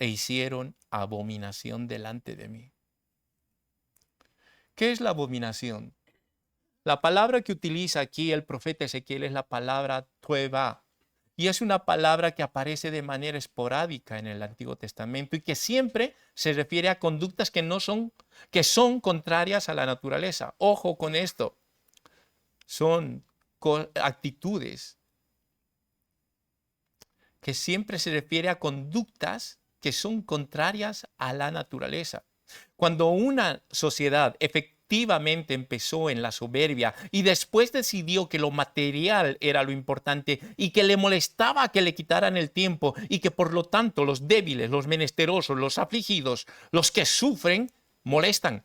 e hicieron abominación delante de mí. ¿Qué es la abominación? La palabra que utiliza aquí el profeta Ezequiel es la palabra toevá. Y es una palabra que aparece de manera esporádica en el Antiguo Testamento y que siempre se refiere a conductas que son contrarias a la naturaleza. Ojo con esto. Son actitudes que siempre se refiere a conductas que son contrarias a la naturaleza. Cuando una sociedad efectivamente empezó en la soberbia y después decidió que lo material era lo importante y que le molestaba que le quitaran el tiempo y que por lo tanto los débiles, los menesterosos, los afligidos, los que sufren, molestan.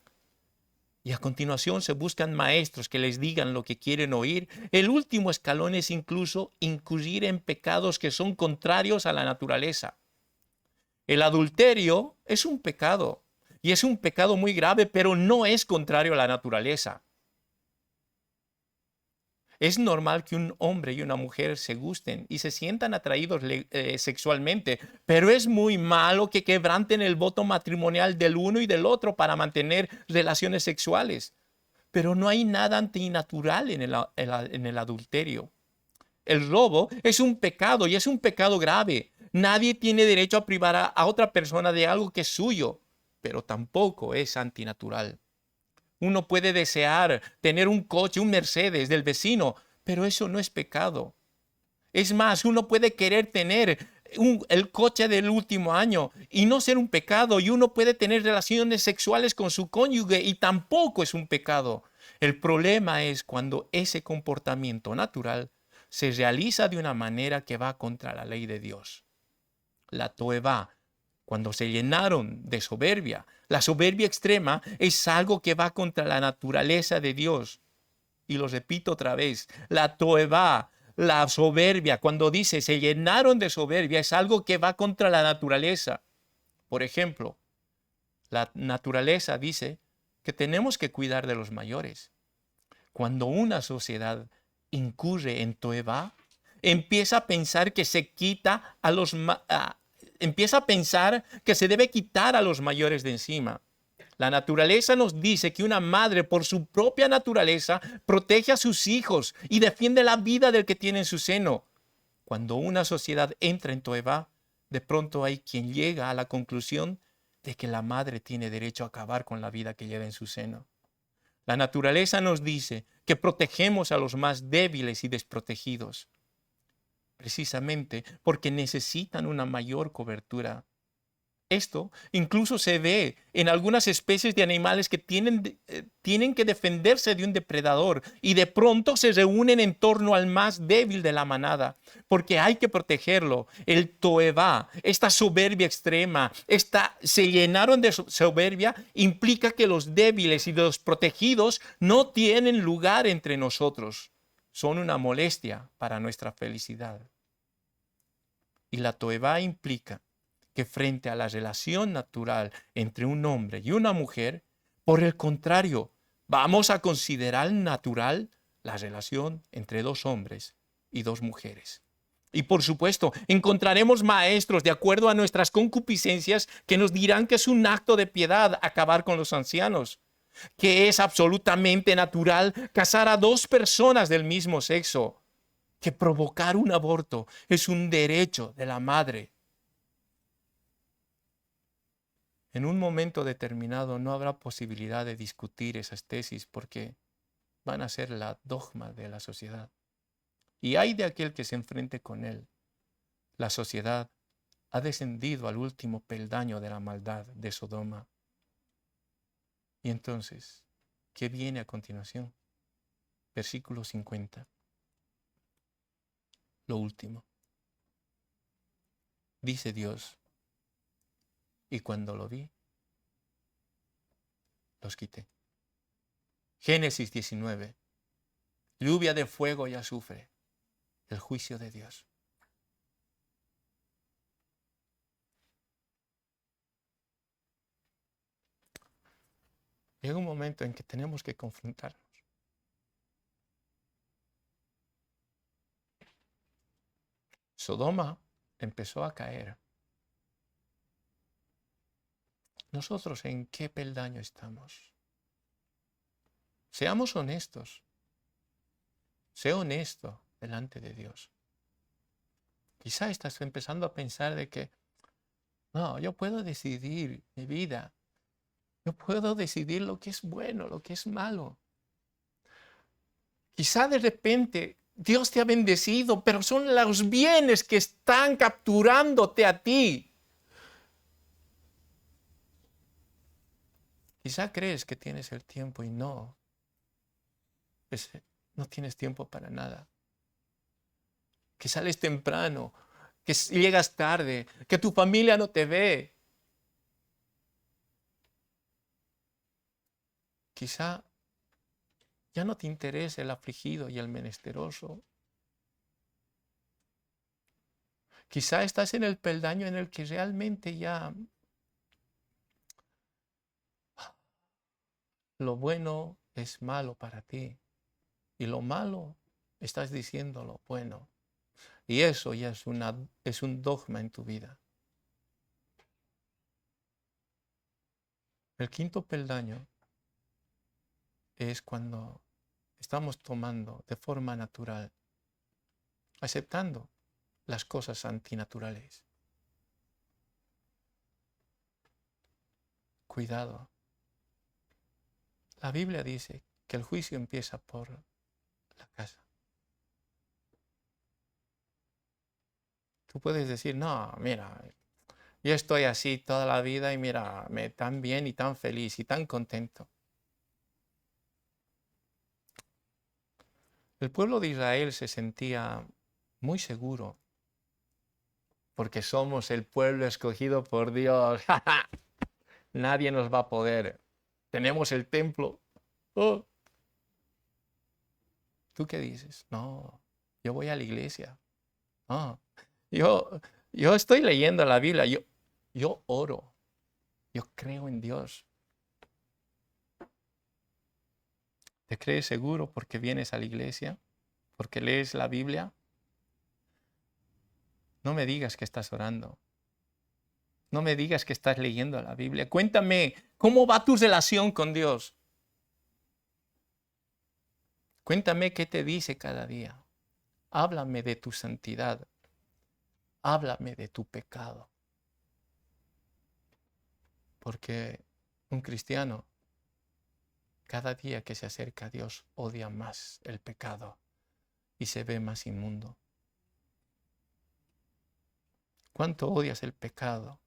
Y a continuación se buscan maestros que les digan lo que quieren oír. El último escalón es incluso incurrir en pecados que son contrarios a la naturaleza. El adulterio es un pecado y es un pecado muy grave, pero no es contrario a la naturaleza. Es normal que un hombre y una mujer se gusten y se sientan atraídos sexualmente, pero es muy malo que quebranten el voto matrimonial del uno y del otro para mantener relaciones sexuales. Pero no hay nada antinatural en el adulterio. El robo es un pecado y es un pecado grave. Nadie tiene derecho a privar a otra persona de algo que es suyo, pero tampoco es antinatural. Uno puede desear tener un coche, un Mercedes del vecino, pero eso no es pecado. Es más, uno puede querer tener el coche del último año y no ser un pecado, y uno puede tener relaciones sexuales con su cónyuge y tampoco es un pecado. El problema es cuando ese comportamiento natural se realiza de una manera que va contra la ley de Dios. La toevá, cuando se llenaron de soberbia. La soberbia extrema es algo que va contra la naturaleza de Dios. Y lo repito otra vez, la toevá, la soberbia, cuando dice se llenaron de soberbia, es algo que va contra la naturaleza. Por ejemplo, la naturaleza dice que tenemos que cuidar de los mayores. Cuando una sociedad incurre en toevá, empieza a pensar que se quita empieza a pensar que se debe quitar a los mayores de encima. La naturaleza nos dice que una madre, por su propia naturaleza, protege a sus hijos y defiende la vida del que tiene en su seno. Cuando una sociedad entra en toevá, de pronto hay quien llega a la conclusión de que la madre tiene derecho a acabar con la vida que lleva en su seno. La naturaleza nos dice que protegemos a los más débiles y desprotegidos, precisamente porque necesitan una mayor cobertura. Esto incluso se ve en algunas especies de animales que tienen que defenderse de un depredador y de pronto se reúnen en torno al más débil de la manada, porque hay que protegerlo. El toevá, esta soberbia extrema, se llenaron de soberbia, implica que los débiles y los protegidos no tienen lugar entre nosotros. Son una molestia para nuestra felicidad. Y la toevá implica que frente a la relación natural entre un hombre y una mujer, por el contrario, vamos a considerar natural la relación entre dos hombres y dos mujeres. Y por supuesto, encontraremos maestros de acuerdo a nuestras concupiscencias que nos dirán que es un acto de piedad acabar con los ancianos, que es absolutamente natural casar a dos personas del mismo sexo, que provocar un aborto es un derecho de la madre. En un momento determinado no habrá posibilidad de discutir esas tesis porque van a ser la dogma de la sociedad. Y hay de aquel que se enfrente con él. La sociedad ha descendido al último peldaño de la maldad de Sodoma. Y entonces, ¿qué viene a continuación? Versículo 50. Lo último. Dice Dios, y cuando lo vi, los quité. Génesis 19. Lluvia de fuego y azufre. El juicio de Dios. Llega un momento en que tenemos que confrontarnos. Sodoma empezó a caer nosotros en qué peldaño estamos. Seamos honestos. Sé honesto delante de Dios. Quizá estás empezando a pensar de que, no, yo puedo decidir mi vida. Yo puedo decidir lo que es bueno, lo que es malo. Quizá de repente Dios te ha bendecido, pero son los bienes que están capturándote a ti. Quizá crees que tienes el tiempo y no. No tienes tiempo para nada. Que sales temprano, que llegas tarde, que tu familia no te ve. Quizá ya no te interesa el afligido y el menesteroso. Quizá estás en el peldaño en el que realmente ya lo bueno es malo para ti y lo malo estás diciendo lo bueno. Y eso ya es un dogma en tu vida. El quinto peldaño es cuando estamos tomando de forma natural, aceptando las cosas antinaturales. Cuidado. La Biblia dice que el juicio empieza por la casa. Tú puedes decir, no, mira, yo estoy así toda la vida y mira, me tan bien y tan feliz y tan contento. El pueblo de Israel se sentía muy seguro porque somos el pueblo escogido por Dios. Nadie nos va a poder. Tenemos el templo. Oh. ¿Tú qué dices? No, yo voy a la iglesia. No, yo estoy leyendo la Biblia. Yo oro. Yo creo en Dios. ¿Te crees seguro porque vienes a la iglesia? ¿Porque lees la Biblia? No me digas que estás orando. No me digas que estás leyendo la Biblia. Cuéntame, ¿cómo va tu relación con Dios? Cuéntame qué te dice cada día. Háblame de tu santidad. Háblame de tu pecado. Porque un cristiano, cada día que se acerca a Dios, odia más el pecado y se ve más inmundo. ¿Cuánto odias el pecado?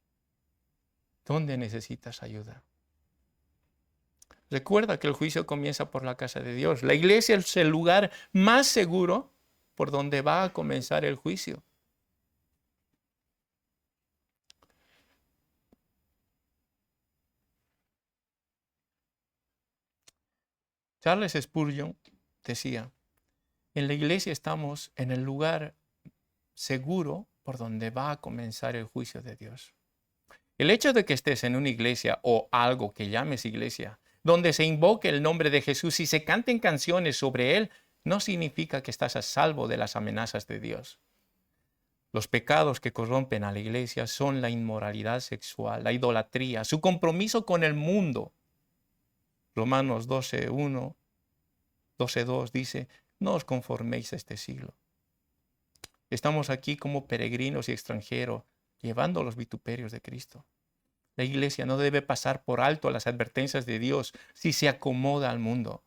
¿Dónde necesitas ayuda? Recuerda que el juicio comienza por la casa de Dios. La iglesia es el lugar más seguro por donde va a comenzar el juicio. Charles Spurgeon decía, en la iglesia estamos en el lugar seguro por donde va a comenzar el juicio de Dios. El hecho de que estés en una iglesia o algo que llames iglesia, donde se invoque el nombre de Jesús y se canten canciones sobre Él, no significa que estás a salvo de las amenazas de Dios. Los pecados que corrompen a la iglesia son la inmoralidad sexual, la idolatría, su compromiso con el mundo. Romanos 12:1, 12:2 dice, no os conforméis a este siglo. Estamos aquí como peregrinos y extranjeros, llevando los vituperios de Cristo. La iglesia no debe pasar por alto las advertencias de Dios si se acomoda al mundo.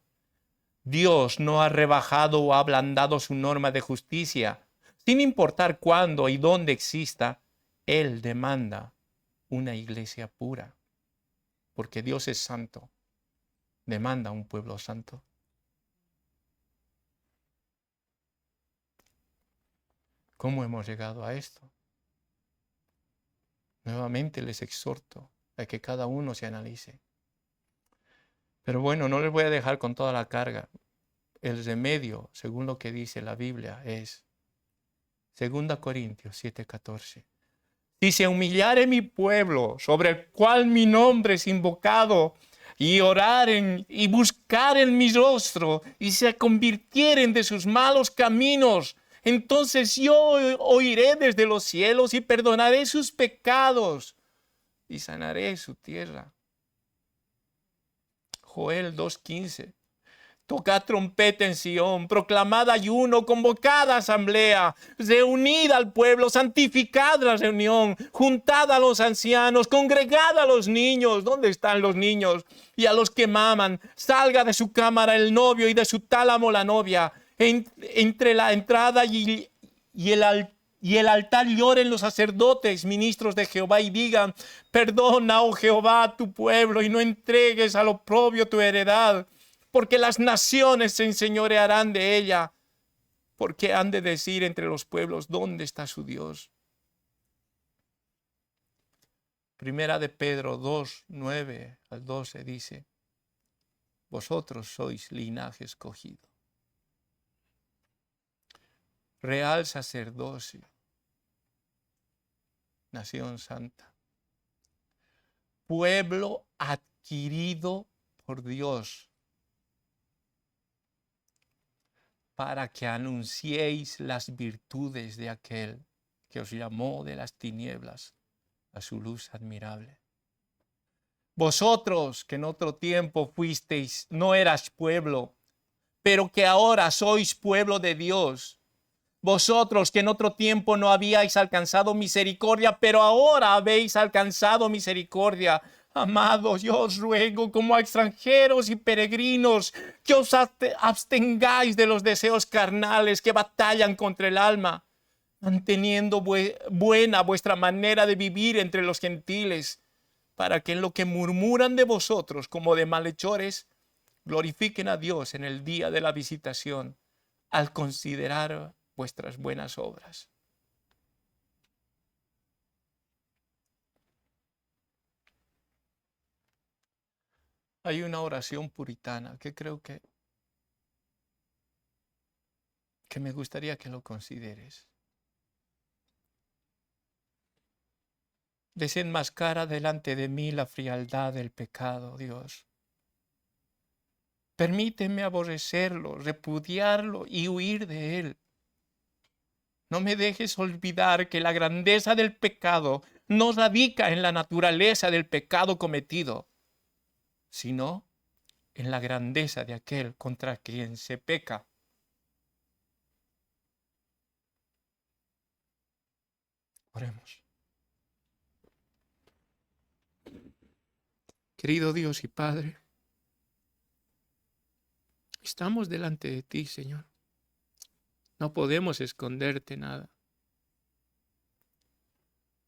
Dios no ha rebajado o ablandado su norma de justicia. Sin importar cuándo y dónde exista, Él demanda una iglesia pura. Porque Dios es santo. Demanda un pueblo santo. ¿Cómo hemos llegado a esto? Nuevamente les exhorto a que cada uno se analice. Pero bueno, no les voy a dejar con toda la carga. El remedio, según lo que dice la Biblia, es 2 Corintios 7:14. Si se humillare mi pueblo, sobre el cual mi nombre es invocado, y oraren y buscaren mi rostro, y se convirtieren de sus malos caminos, entonces yo oiré desde los cielos y perdonaré sus pecados y sanaré su tierra. Joel 2:15. Tocad trompeta en Sión, proclamad ayuno, convocad asamblea, reunid al pueblo, santificad la reunión, juntad a los ancianos, congregad a los niños. ¿Dónde están los niños? Y a los que maman. Salga de su cámara el novio y de su tálamo la novia. Entre la entrada y el altar lloren los sacerdotes, ministros de Jehová, y digan: perdona, oh Jehová, a tu pueblo, y no entregues al oprobio tu heredad. Porque las naciones se enseñorearán de ella. Porque han de decir entre los pueblos: ¿dónde está su Dios? Primera de Pedro 2, 9 al 12 dice: vosotros sois linaje escogido, real sacerdocio, nación santa, pueblo adquirido por Dios, para que anunciéis las virtudes de aquel que os llamó de las tinieblas a su luz admirable. Vosotros que en otro tiempo fuisteis, no eras pueblo, pero que ahora sois pueblo de Dios. Vosotros que en otro tiempo no habíais alcanzado misericordia, pero ahora habéis alcanzado misericordia. Amados, yo os ruego como a extranjeros y peregrinos que os abstengáis de los deseos carnales que batallan contra el alma, manteniendo buena vuestra manera de vivir entre los gentiles, para que en lo que murmuran de vosotros como de malhechores, glorifiquen a Dios en el día de la visitación, al considerar vuestras buenas obras. Hay una oración puritana que creo que me gustaría que lo consideres. Desenmascara delante de mí la frialdad del pecado, Dios. Permíteme aborrecerlo, repudiarlo y huir de él. No me dejes olvidar que la grandeza del pecado no radica en la naturaleza del pecado cometido, sino en la grandeza de aquel contra quien se peca. Oremos. Querido Dios y Padre, estamos delante de ti, Señor. No podemos esconderte nada.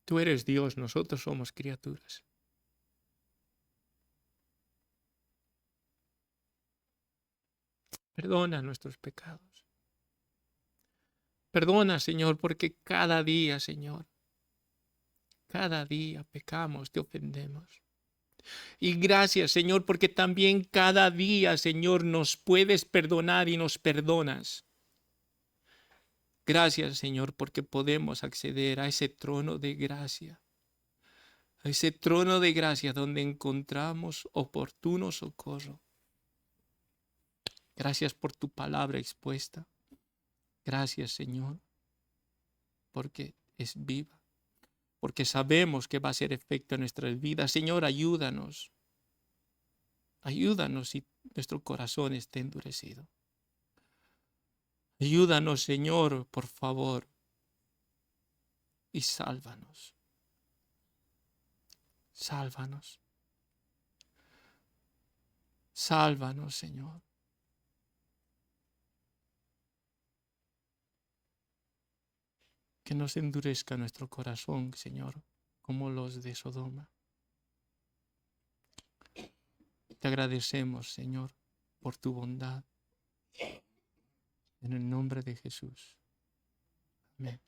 Tú eres Dios, nosotros somos criaturas. Perdona nuestros pecados. Perdona, Señor, porque cada día, Señor, cada día pecamos, te ofendemos. Y gracias, Señor, porque también cada día, Señor, nos puedes perdonar y nos perdonas. Gracias, Señor, porque podemos acceder a ese trono de gracia. A ese trono de gracia donde encontramos oportuno socorro. Gracias por tu palabra expuesta. Gracias, Señor, porque es viva. Porque sabemos que va a hacer efecto en nuestras vidas. Señor, ayúdanos. Ayúdanos si nuestro corazón está endurecido. Ayúdanos, Señor, por favor. Y sálvanos. Sálvanos. Sálvanos, Señor. Que no se endurezca nuestro corazón, Señor, como los de Sodoma. Te agradecemos, Señor, por tu bondad. En el nombre de Jesús. Amén.